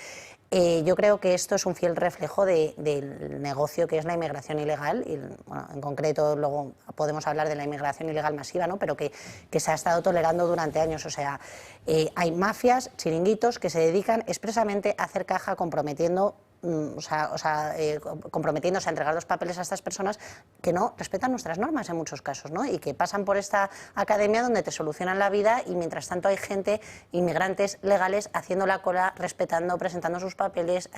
Yo creo que esto es un fiel reflejo del negocio que es la inmigración ilegal y, bueno, en concreto luego podemos hablar de la inmigración ilegal masiva, ¿no? Pero que se ha estado tolerando durante años. O sea, hay mafias, chiringuitos que se dedican expresamente a hacer caja comprometiéndose a entregar los papeles a estas personas que no respetan nuestras normas en muchos casos, ¿no? Y que pasan por esta academia donde te solucionan la vida y mientras tanto hay gente, inmigrantes legales, haciendo la cola, respetando, presentando sus papeles,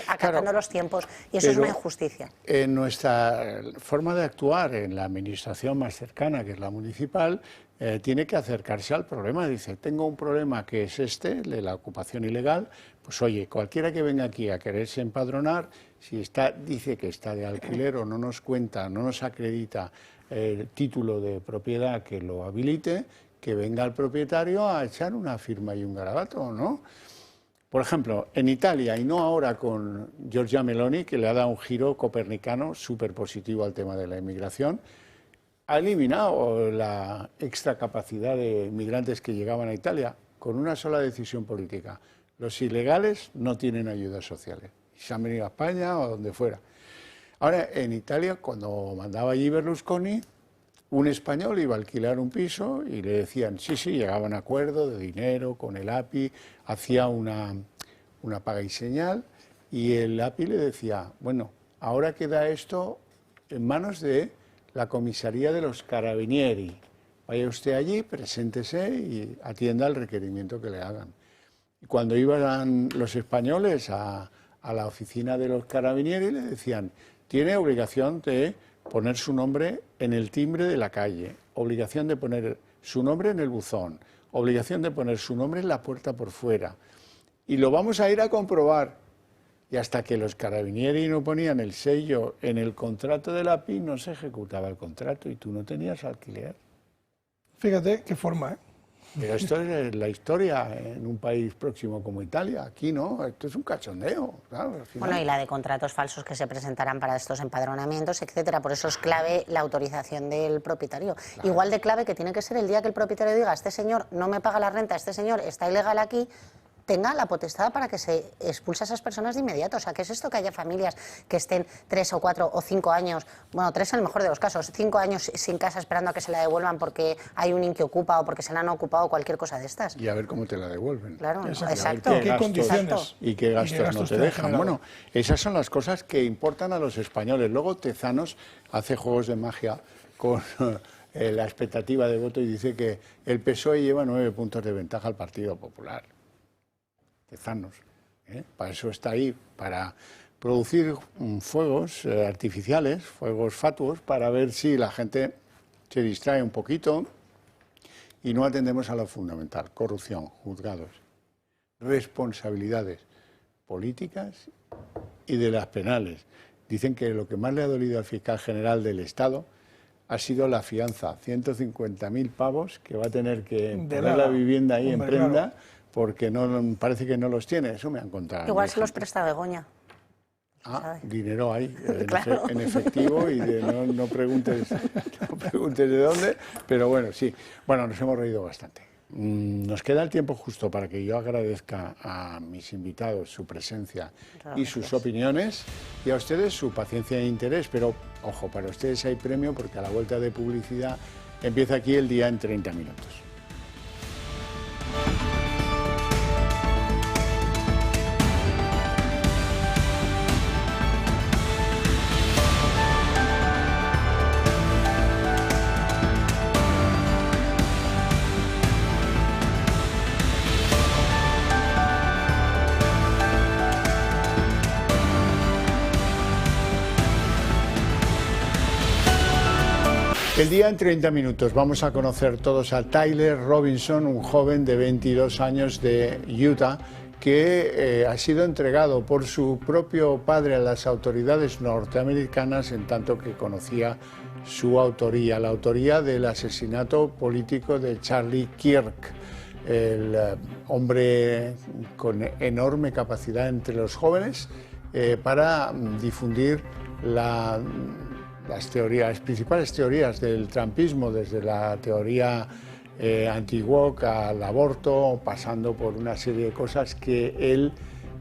acatando los tiempos, y eso es una injusticia. En nuestra forma de actuar en la administración más cercana, que es la municipal, tiene que acercarse al problema. Dice, tengo un problema que es de la ocupación ilegal, pues oye, cualquiera que venga aquí a quererse empadronar, si dice que está de alquiler o no nos cuenta, no nos acredita el título de propiedad que lo habilite, que venga el propietario a echar una firma y un garabato, ¿no? Por ejemplo, en Italia, y no ahora con Giorgia Meloni, que le ha dado un giro copernicano súper positivo al tema de la inmigración, ha eliminado la extra capacidad de inmigrantes que llegaban a Italia con una sola decisión política. Los ilegales no tienen ayudas sociales. Y se han venido a España o donde fuera. Ahora, en Italia, cuando mandaba allí Berlusconi, un español iba a alquilar un piso y le decían, sí, llegaban a acuerdo de dinero con el API, hacía una paga y señal, y el API le decía, bueno, ahora queda esto en manos de la comisaría de los Carabinieri. Vaya usted allí, preséntese y atienda el requerimiento que le hagan. Y cuando iban los españoles a la oficina de los Carabinieri le decían, tiene obligación de poner su nombre en el timbre de la calle, obligación de poner su nombre en el buzón, obligación de poner su nombre en la puerta por fuera. Y lo vamos a ir a comprobar. Y hasta que los Carabinieri no ponían el sello en el contrato de la API, no se ejecutaba el contrato y tú no tenías alquiler. Fíjate qué forma, ¿eh? Pero esto es la historia en un país próximo como Italia. Aquí no, esto es un cachondeo. Claro, al final. Bueno, y la de contratos falsos que se presentarán para estos empadronamientos, etcétera. Por eso es clave la autorización del propietario. Claro. Igual de clave que tiene que ser el día que el propietario diga, este señor no me paga la renta, este señor está ilegal aquí, tenga la potestad para que se expulse a esas personas de inmediato. O sea, ¿qué es esto que haya familias que estén 3 o 4 o 5 años, bueno, 3 en el mejor de los casos, 5 años sin casa esperando a que se la devuelvan porque hay un que ocupa o porque se la han ocupado, cualquier cosa de estas? Y a ver cómo te la devuelven. Claro, exacto. ¿Qué condiciones? Y qué gastos no te dejan. Bueno, esas son las cosas que importan a los españoles. Luego Tezanos hace juegos de magia con la expectativa de voto y dice que el PSOE lleva 9 puntos de ventaja al Partido Popular. Tezanos, para eso está ahí, para producir fuegos artificiales, fuegos fatuos, para ver si la gente se distrae un poquito y no atendemos a lo fundamental: corrupción, juzgados, responsabilidades políticas y de las penales. Dicen que lo que más le ha dolido al fiscal general del Estado ha sido la fianza, 150.000 pavos que va a tener que poner la vivienda ahí en prenda. Claro. Porque no, parece que no los tiene, eso me han contado. Igual se los presta Begoña. Dinero hay, claro. en efectivo, y no preguntes de dónde, pero bueno, sí. Bueno, nos hemos reído bastante. Nos queda el tiempo justo para que yo agradezca a mis invitados su presencia y sus opiniones, y a ustedes su paciencia e interés, pero ojo, para ustedes hay premio porque a la vuelta de publicidad empieza aquí el día en 30 minutos. El día en 30 minutos vamos a conocer todos a Tyler Robinson, un joven de 22 años de Utah que ha sido entregado por su propio padre a las autoridades norteamericanas en tanto que conocía su autoría, la autoría del asesinato político de Charlie Kirk, el hombre con enorme capacidad entre los jóvenes para difundir las principales teorías del trumpismo, desde la teoría anti-woke al aborto, pasando por una serie de cosas que él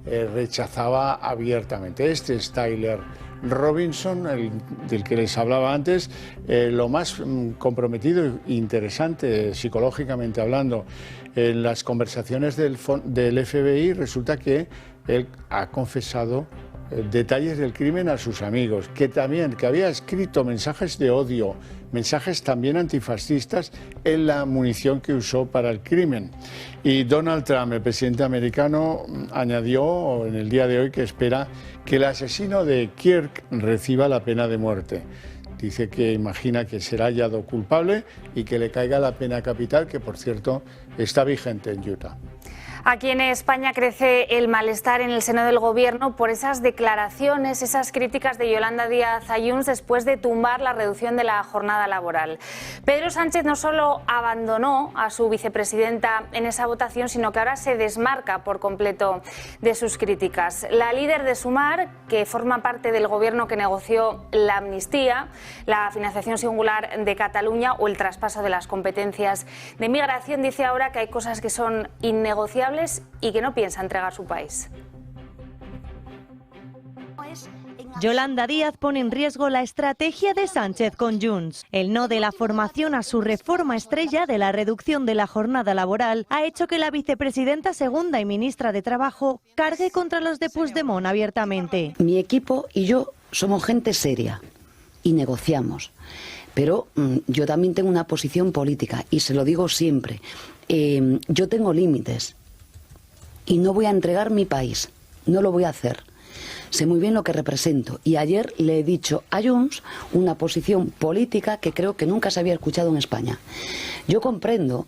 rechazaba abiertamente. Este es Tyler Robinson, del que les hablaba antes, lo más comprometido e interesante psicológicamente hablando. En las conversaciones del FBI resulta que él ha confesado detalles del crimen a sus amigos, que había escrito mensajes de odio, mensajes también antifascistas en la munición que usó para el crimen. Y Donald Trump, el presidente americano, añadió en el día de hoy que espera que el asesino de Kirk reciba la pena de muerte. Dice que imagina que será hallado culpable y que le caiga la pena capital, que por cierto está vigente en Utah. Aquí en España crece el malestar en el seno del Gobierno por esas declaraciones, esas críticas de Yolanda Díaz a Junts después de tumbar la reducción de la jornada laboral. Pedro Sánchez no solo abandonó a su vicepresidenta en esa votación, sino que ahora se desmarca por completo de sus críticas. La líder de Sumar, que forma parte del Gobierno que negoció la amnistía, la financiación singular de Cataluña o el traspaso de las competencias de migración, dice ahora que hay cosas que son innegociables y que no piensa entregar su país. Yolanda Díaz pone en riesgo la estrategia de Sánchez con Junts. El no de la formación a su reforma estrella de la reducción de la jornada laboral ha hecho que la vicepresidenta segunda y ministra de Trabajo cargue contra los de Puigdemont abiertamente. Mi equipo y yo somos gente seria y negociamos. Pero yo también tengo una posición política y se lo digo siempre. Yo tengo límites y no voy a entregar mi país, no lo voy a hacer. Sé muy bien lo que represento y ayer le he dicho a Junts una posición política que creo que nunca se había escuchado en España. Yo comprendo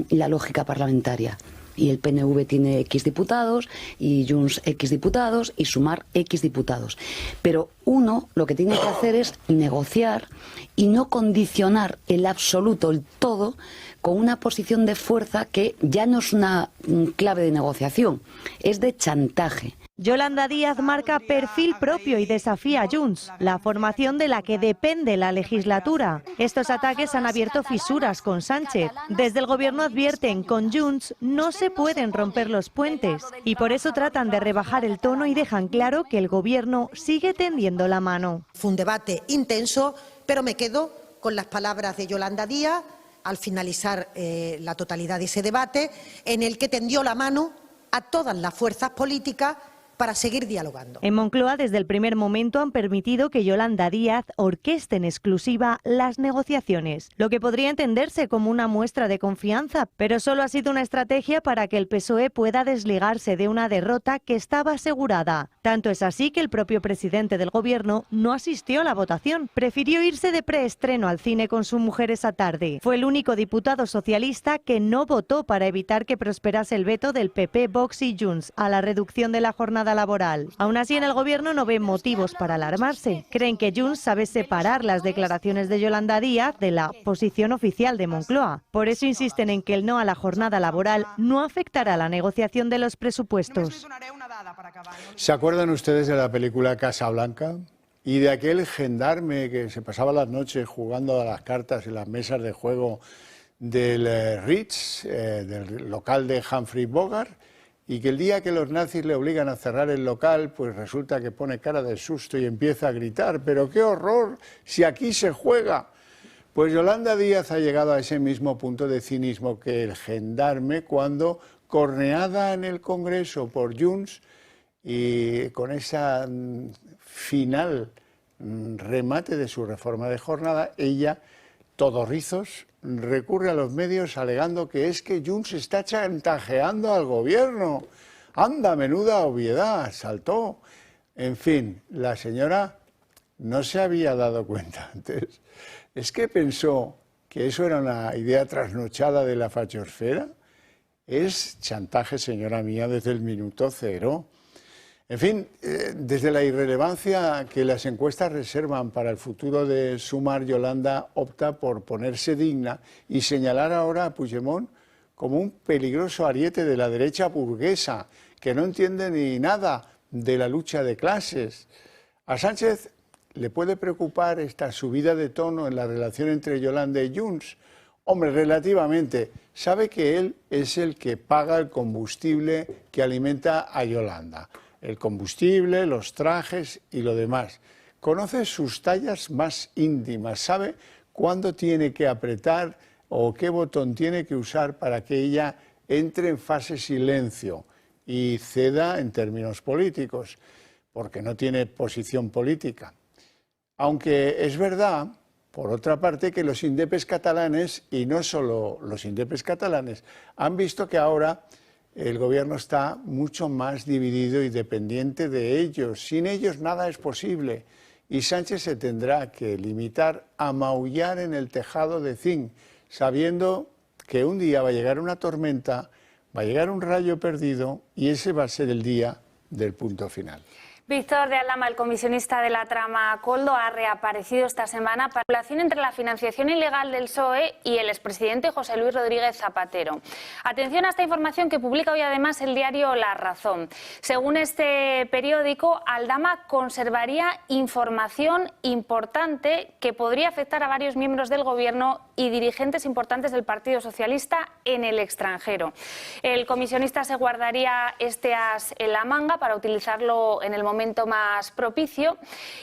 la lógica parlamentaria. Y el PNV tiene X diputados, y Junts X diputados, y Sumar X diputados. Pero uno lo que tiene que hacer es negociar y no condicionar el absoluto, el todo, con una posición de fuerza que ya no es una clave de negociación, es de chantaje. Yolanda Díaz marca perfil propio y desafía a Junts, la formación de la que depende la legislatura. Estos ataques han abierto fisuras con Sánchez. Desde el Gobierno advierten, con Junts no se pueden romper los puentes y por eso tratan de rebajar el tono y dejan claro que el Gobierno sigue tendiendo la mano. Fue un debate intenso, pero me quedo con las palabras de Yolanda Díaz al finalizar la totalidad de ese debate, en el que tendió la mano a todas las fuerzas políticas para seguir dialogando. En Moncloa, desde el primer momento, han permitido que Yolanda Díaz orqueste en exclusiva las negociaciones, lo que podría entenderse como una muestra de confianza, pero solo ha sido una estrategia para que el PSOE pueda desligarse de una derrota que estaba asegurada. Tanto es así que el propio presidente del Gobierno no asistió a la votación, prefirió irse de preestreno al cine con su mujer esa tarde. Fue el único diputado socialista que no votó para evitar que prosperase el veto del PP, Vox y Junts a la reducción de la jornada laboral. Aún así, en el Gobierno no ven motivos para alarmarse. Creen que Junts sabe separar las declaraciones de Yolanda Díaz de la posición oficial de Moncloa. Por eso insisten en que el no a la jornada laboral no afectará la negociación de los presupuestos. ¿Se acuerdan ustedes de la película Casablanca? Y de aquel gendarme que se pasaba las noches jugando a las cartas en las mesas de juego del Ritz, del local de Humphrey Bogart, y que el día que los nazis le obligan a cerrar el local, pues resulta que pone cara de susto y empieza a gritar: ¡pero qué horror, si aquí se juega! Pues Yolanda Díaz ha llegado a ese mismo punto de cinismo que el gendarme cuando, corneada en el Congreso por Junts y con esa final remate de su reforma de jornada, ella, todo rizos, recurre a los medios alegando que es que Junts está chantajeando al Gobierno. ¡Anda, menuda obviedad! Saltó. En fin, la señora no se había dado cuenta antes. ¿Es que pensó que eso era una idea trasnochada de la fachosfera? Es chantaje, señora mía, desde el minuto cero. En fin, desde la irrelevancia que las encuestas reservan para el futuro de Sumar, Yolanda opta por ponerse digna y señalar ahora a Puigdemont como un peligroso ariete de la derecha burguesa, que no entiende ni nada de la lucha de clases. A Sánchez le puede preocupar esta subida de tono en la relación entre Yolanda y Junts. Hombre, relativamente, sabe que él es el que paga el combustible que alimenta a Yolanda. El combustible, los trajes y lo demás. Conoce sus tallas más íntimas, sabe cuándo tiene que apretar o qué botón tiene que usar para que ella entre en fase silencio y ceda en términos políticos, porque no tiene posición política. Aunque es verdad, por otra parte, que los indepes catalanes, y no solo los indepes catalanes, han visto que ahora el Gobierno está mucho más dividido y dependiente de ellos. Sin ellos nada es posible y Sánchez se tendrá que limitar a maullar en el tejado de zinc, sabiendo que un día va a llegar una tormenta va a llegar un rayo perdido y ese va a ser el día del punto final. Víctor de Aldama, el comisionista de la trama Koldo, ha reaparecido esta semana para la relación entre la financiación ilegal del PSOE y el expresidente José Luis Rodríguez Zapatero. Atención a esta información que publica hoy además el diario La Razón. Según este periódico, Aldama conservaría información importante que podría afectar a varios miembros del Gobierno y dirigentes importantes del Partido Socialista en el extranjero. El comisionista se guardaría este as en la manga para utilizarlo en el momento más propicio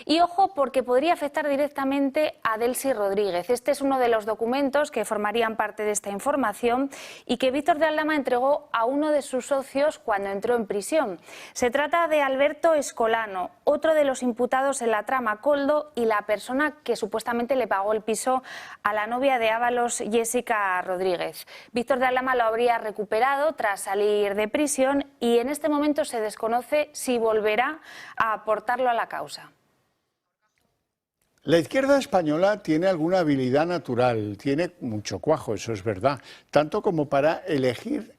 y ojo porque podría afectar directamente a Delcy Rodríguez. Este es uno de los documentos que formarían parte de esta información y que Víctor de Aldama entregó a uno de sus socios cuando entró en prisión. Se trata de Alberto Escolano, otro de los imputados en la trama Koldo y la persona que supuestamente le pagó el piso a la novia de Ábalos, Jessica Rodríguez. Víctor de Aldama lo habría recuperado tras salir de prisión y en este momento se desconoce si volverá a aportarlo a la causa. La izquierda española tiene alguna habilidad natural, tiene mucho cuajo, eso es verdad, tanto como para elegir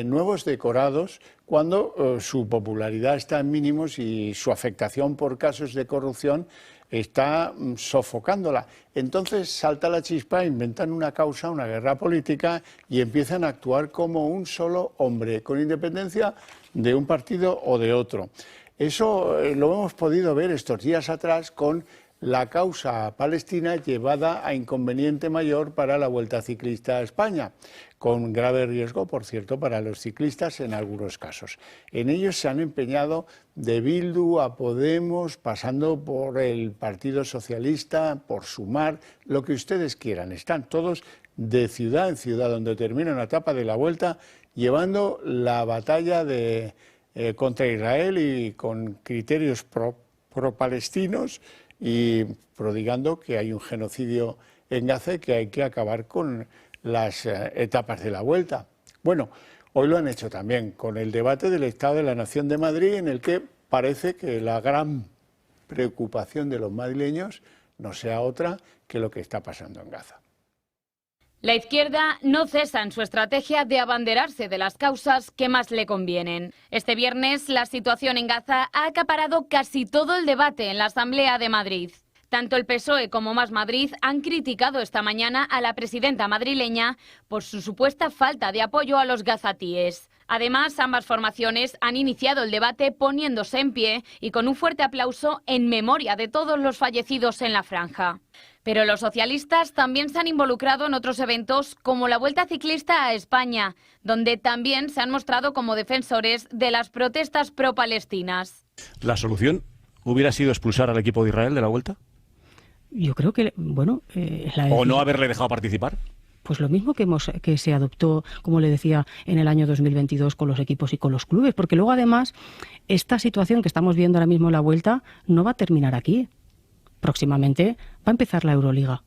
nuevos decorados cuando su popularidad está en mínimos y su afectación por casos de corrupción está sofocándola. Entonces salta la chispa, inventan una causa, una guerra política y empiezan a actuar como un solo hombre, con independencia de un partido o de otro. Eso lo hemos podido ver estos días atrás con la causa palestina llevada a inconveniente mayor para la Vuelta Ciclista a España, con grave riesgo, por cierto, para los ciclistas en algunos casos. En ellos se han empeñado de Bildu a Podemos, pasando por el Partido Socialista, por Sumar, lo que ustedes quieran. Están todos de ciudad en ciudad, donde termina una etapa de la Vuelta, llevando la batalla contra Israel y con criterios pro-palestinos y prodigando que hay un genocidio en Gaza y que hay que acabar con las etapas de la Vuelta. Bueno, hoy lo han hecho también con el debate del Estado de la Nación de Madrid, en el que parece que la gran preocupación de los madrileños no sea otra que lo que está pasando en Gaza. La izquierda no cesa en su estrategia de abanderarse de las causas que más le convienen. Este viernes, la situación en Gaza ha acaparado casi todo el debate en la Asamblea de Madrid. Tanto el PSOE como Más Madrid han criticado esta mañana a la presidenta madrileña por su supuesta falta de apoyo a los gazatíes. Además, ambas formaciones han iniciado el debate poniéndose en pie y con un fuerte aplauso en memoria de todos los fallecidos en la franja. Pero los socialistas también se han involucrado en otros eventos como la Vuelta Ciclista a España, donde también se han mostrado como defensores de las protestas pro-palestinas. ¿La solución hubiera sido expulsar al equipo de Israel de la Vuelta? Yo creo que, bueno... ¿O no haberle dejado participar? Pues lo mismo que se adoptó, como le decía, en el año 2022 con los equipos y con los clubes, porque luego además esta situación que estamos viendo ahora mismo en la Vuelta no va a terminar aquí. Próximamente va a empezar la Euroliga.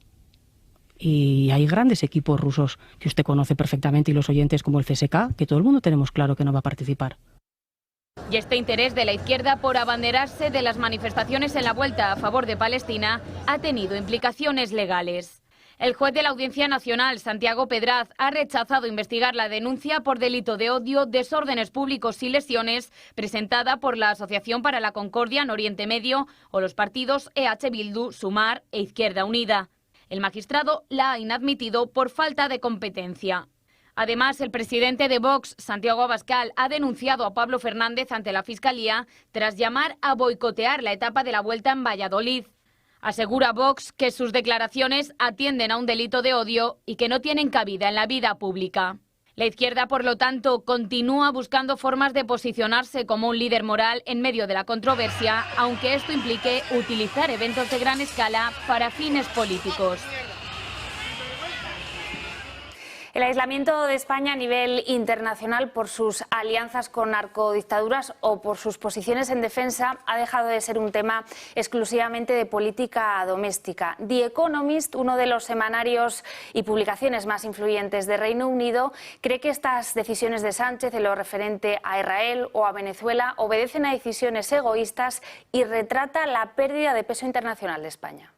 Y hay grandes equipos rusos que usted conoce perfectamente y los oyentes como el CSKA, que todo el mundo tenemos claro que no va a participar. Y este interés de la izquierda por abanderarse de las manifestaciones en la Vuelta a favor de Palestina ha tenido implicaciones legales. El juez de la Audiencia Nacional, Santiago Pedraz, ha rechazado investigar la denuncia por delito de odio, desórdenes públicos y lesiones presentada por la Asociación para la Concordia en Oriente Medio o los partidos EH Bildu, Sumar e Izquierda Unida. El magistrado la ha inadmitido por falta de competencia. Además, el presidente de Vox, Santiago Abascal, ha denunciado a Pablo Fernández ante la Fiscalía tras llamar a boicotear la etapa de la Vuelta en Valladolid. Asegura Vox que sus declaraciones atienden a un delito de odio y que no tienen cabida en la vida pública. La izquierda, por lo tanto, continúa buscando formas de posicionarse como un líder moral en medio de la controversia, aunque esto implique utilizar eventos de gran escala para fines políticos. El aislamiento de España a nivel internacional por sus alianzas con narcodictaduras o por sus posiciones en defensa ha dejado de ser un tema exclusivamente de política doméstica. The Economist, uno de los semanarios y publicaciones más influyentes de Reino Unido, cree que estas decisiones de Sánchez en lo referente a Israel o a Venezuela obedecen a decisiones egoístas y retrata la pérdida de peso internacional de España.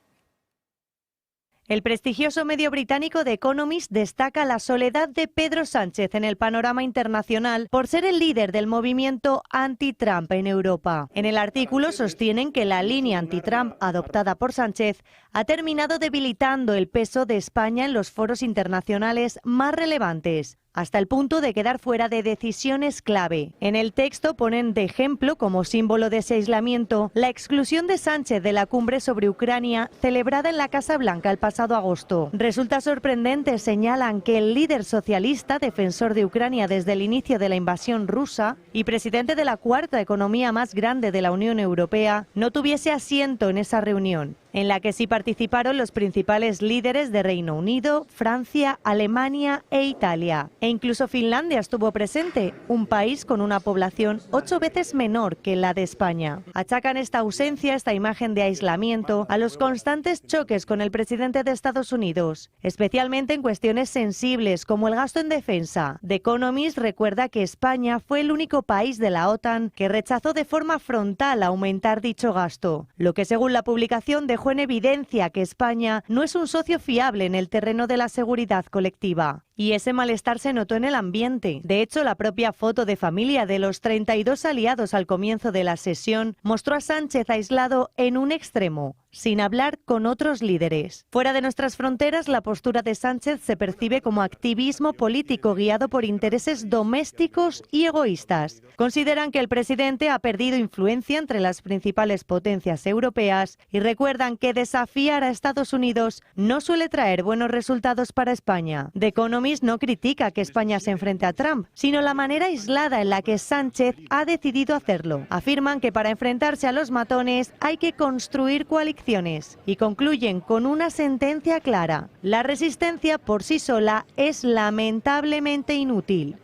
El prestigioso medio británico The Economist destaca la soledad de Pedro Sánchez en el panorama internacional por ser el líder del movimiento anti-Trump en Europa. En el artículo sostienen que la línea anti-Trump adoptada por Sánchez ha terminado debilitando el peso de España en los foros internacionales más relevantes, hasta el punto de quedar fuera de decisiones clave. En el texto ponen de ejemplo, como símbolo de ese aislamiento, la exclusión de Sánchez de la cumbre sobre Ucrania celebrada en la Casa Blanca el pasado agosto. Resulta sorprendente, señalan, que el líder socialista, defensor de Ucrania desde el inicio de la invasión rusa y presidente de la cuarta economía más grande de la Unión Europea, no tuviese asiento en esa reunión, en la que sí participaron los principales líderes de Reino Unido, Francia, Alemania e Italia. E incluso Finlandia estuvo presente, un país con una población 8 veces menor que la de España. Achacan esta ausencia, esta imagen de aislamiento, a los constantes choques con el presidente de Estados Unidos, especialmente en cuestiones sensibles como el gasto en defensa. The Economist recuerda que España fue el único país de la OTAN que rechazó de forma frontal aumentar dicho gasto, lo que según la publicación dejó en evidencia que España no es un socio fiable en el terreno de la seguridad colectiva. Y ese malestar se notó en el ambiente. De hecho, la propia foto de familia de los 32 aliados al comienzo de la sesión mostró a Sánchez aislado en un extremo, sin hablar con otros líderes. Fuera de nuestras fronteras, la postura de Sánchez se percibe como activismo político guiado por intereses domésticos y egoístas. Consideran que el presidente ha perdido influencia entre las principales potencias europeas y recuerdan que desafiar a Estados Unidos no suele traer buenos resultados para España. The Economist no critica que España se enfrente a Trump, sino la manera aislada en la que Sánchez ha decidido hacerlo. Afirman que para enfrentarse a los matones hay que construir coaliciones y concluyen con una sentencia clara: la resistencia por sí sola es lamentablemente inútil.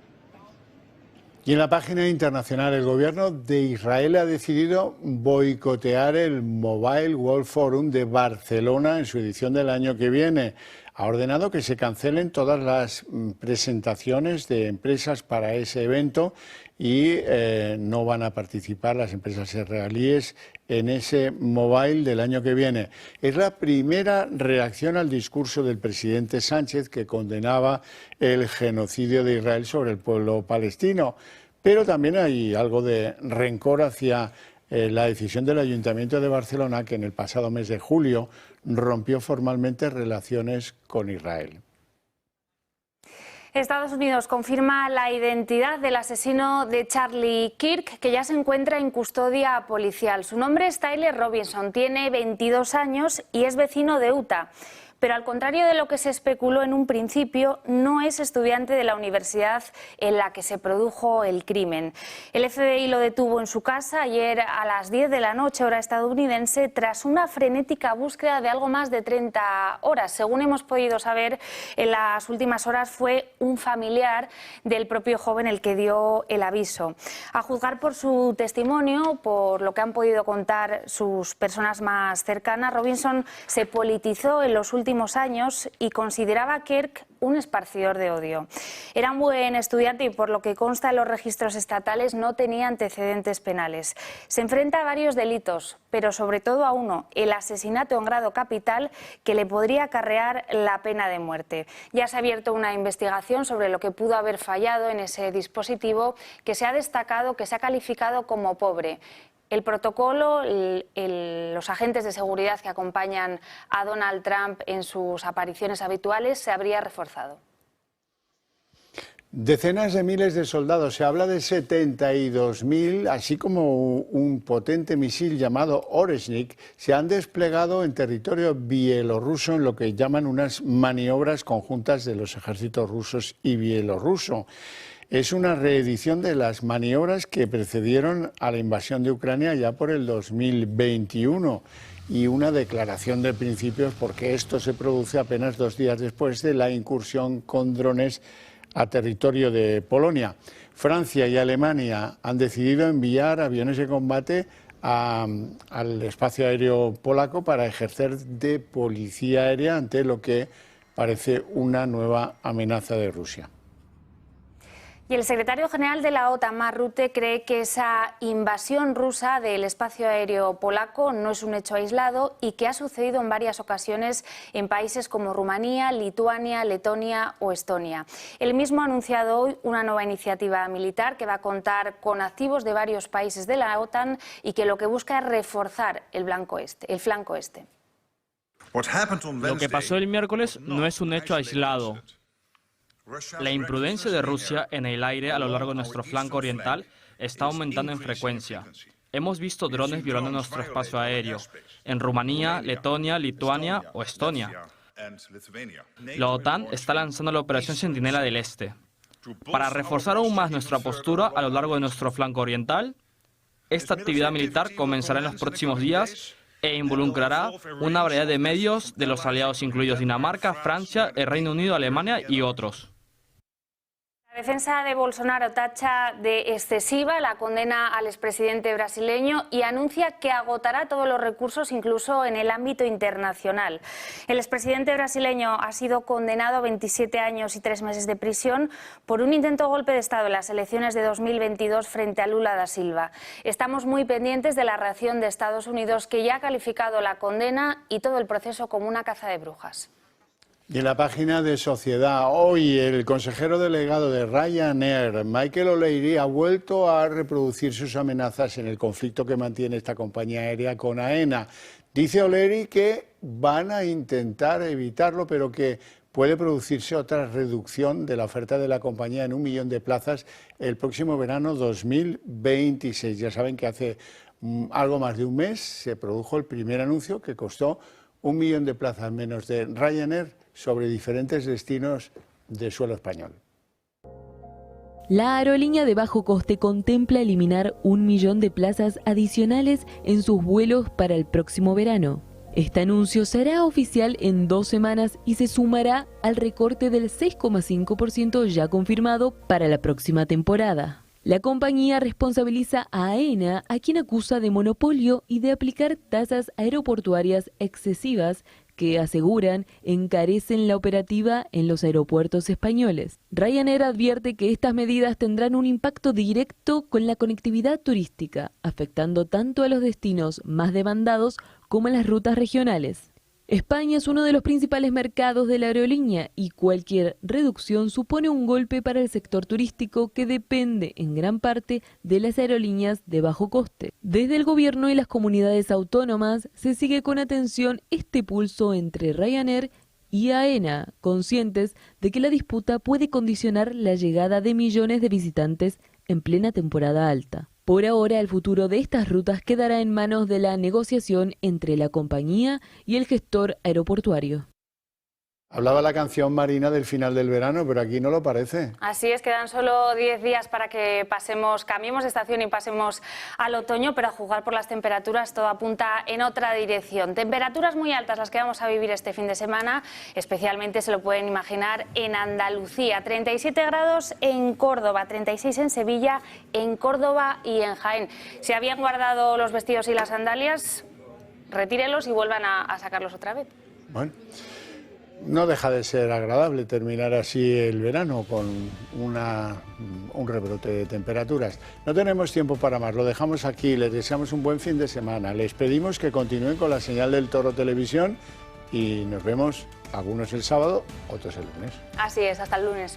Y en la página internacional, el gobierno de Israel ha decidido boicotear el Mobile World Forum de Barcelona en su edición del año que viene. Ha ordenado que se cancelen todas las presentaciones de empresas para ese evento y no van a participar las empresas israelíes en ese Mobile del año que viene. Es la primera reacción al discurso del presidente Sánchez, que condenaba el genocidio de Israel sobre el pueblo palestino. Pero también hay algo de rencor hacia la decisión del Ayuntamiento de Barcelona, que en el pasado mes de julio rompió formalmente relaciones con Israel. Estados Unidos confirma la identidad del asesino de Charlie Kirk, que ya se encuentra en custodia policial. Su nombre es Tyler Robinson, tiene 22 años y es vecino de Utah. Pero al contrario de lo que se especuló en un principio, no es estudiante de la universidad en la que se produjo el crimen. El FBI lo detuvo en su casa ayer a las 10 de la noche, hora estadounidense, tras una frenética búsqueda de algo más de 30 horas. Según hemos podido saber, en las últimas horas fue un familiar del propio joven el que dio el aviso. A juzgar por su testimonio, por lo que han podido contar sus personas más cercanas, Robinson se politizó en los últimos años y consideraba a Kirk un esparcidor de odio. Era un buen estudiante y, por lo que consta en los registros estatales, no tenía antecedentes penales. Se enfrenta a varios delitos, pero sobre todo a uno, el asesinato en grado capital, que le podría acarrear la pena de muerte. Ya se ha abierto una investigación sobre lo que pudo haber fallado en ese dispositivo, que se ha destacado, que se ha calificado como pobre. El protocolo, los agentes de seguridad que acompañan a Donald Trump en sus apariciones habituales se habría reforzado. Decenas de miles de soldados, se habla de 72.000, así como un potente misil llamado Oreshnik, se han desplegado en territorio bielorruso en lo que llaman unas maniobras conjuntas de los ejércitos rusos y bielorruso. Es una reedición de las maniobras que precedieron a la invasión de Ucrania ya por el 2021 y una declaración de principios, porque esto se produce apenas 2 días después de la incursión con drones a territorio de Polonia. Francia y Alemania han decidido enviar aviones de combate al espacio aéreo polaco para ejercer de policía aérea ante lo que parece una nueva amenaza de Rusia. Y el secretario general de la OTAN, Mark Rutte, cree que esa invasión rusa del espacio aéreo polaco no es un hecho aislado y que ha sucedido en varias ocasiones en países como Rumanía, Lituania, Letonia o Estonia. Él mismo ha anunciado hoy una nueva iniciativa militar que va a contar con activos de varios países de la OTAN y que lo que busca es reforzar el flanco este. Lo que pasó el miércoles no es un hecho aislado. La imprudencia de Rusia en el aire a lo largo de nuestro flanco oriental está aumentando en frecuencia. Hemos visto drones violando nuestro espacio aéreo en Rumanía, Letonia, Lituania o Estonia. La OTAN está lanzando la Operación Centinela del Este. Para reforzar aún más nuestra postura a lo largo de nuestro flanco oriental, esta actividad militar comenzará en los próximos días e involucrará una variedad de medios de los aliados incluidos Dinamarca, Francia, el Reino Unido, Alemania y otros. La defensa de Bolsonaro tacha de excesiva la condena al expresidente brasileño y anuncia que agotará todos los recursos, incluso en el ámbito internacional. El expresidente brasileño ha sido condenado a 27 años y 3 meses de prisión por un intento de golpe de Estado en las elecciones de 2022 frente a Lula da Silva. Estamos muy pendientes de la reacción de Estados Unidos, que ya ha calificado la condena y todo el proceso como una caza de brujas. Y en la página de Sociedad, hoy el consejero delegado de Ryanair, Michael O'Leary, ha vuelto a reproducir sus amenazas en el conflicto que mantiene esta compañía aérea con AENA. Dice O'Leary que van a intentar evitarlo, pero que puede producirse otra reducción de la oferta de la compañía en 1 millón de plazas el próximo verano 2026. Ya saben que hace algo más de un mes se produjo el primer anuncio que costó 1 millón de plazas menos de Ryanair sobre diferentes destinos de suelo español. La aerolínea de bajo coste contempla eliminar 1 millón de plazas adicionales en sus vuelos para el próximo verano. Este anuncio será oficial en 2 semanas y se sumará al recorte del 6,5% ya confirmado para la próxima temporada. La compañía responsabiliza a AENA, a quien acusa de monopolio y de aplicar tasas aeroportuarias excesivas que, aseguran, encarecen la operativa en los aeropuertos españoles. Ryanair advierte que estas medidas tendrán un impacto directo con la conectividad turística, afectando tanto a los destinos más demandados como a las rutas regionales. España es uno de los principales mercados de la aerolínea y cualquier reducción supone un golpe para el sector turístico, que depende en gran parte de las aerolíneas de bajo coste. Desde el gobierno y las comunidades autónomas se sigue con atención este pulso entre Ryanair y AENA, conscientes de que la disputa puede condicionar la llegada de millones de visitantes en plena temporada alta. Por ahora, el futuro de estas rutas quedará en manos de la negociación entre la compañía y el gestor aeroportuario. Hablaba la canción Marina del final del verano, pero aquí no lo parece. Así es, quedan solo 10 días para que cambiemos de estación y pasemos al otoño, pero a juzgar por las temperaturas todo apunta en otra dirección. Temperaturas muy altas las que vamos a vivir este fin de semana, especialmente se lo pueden imaginar en Andalucía. 37 grados en Córdoba, 36 en Sevilla, en Córdoba y en Jaén. Si habían guardado los vestidos y las sandalias, retírelos y vuelvan a sacarlos otra vez. Bueno. No deja de ser agradable terminar así el verano con un rebrote de temperaturas. No tenemos tiempo para más, lo dejamos aquí, les deseamos un buen fin de semana. Les pedimos que continúen con la señal del Toro Televisión y nos vemos algunos el sábado, otros el lunes. Así es, hasta el lunes.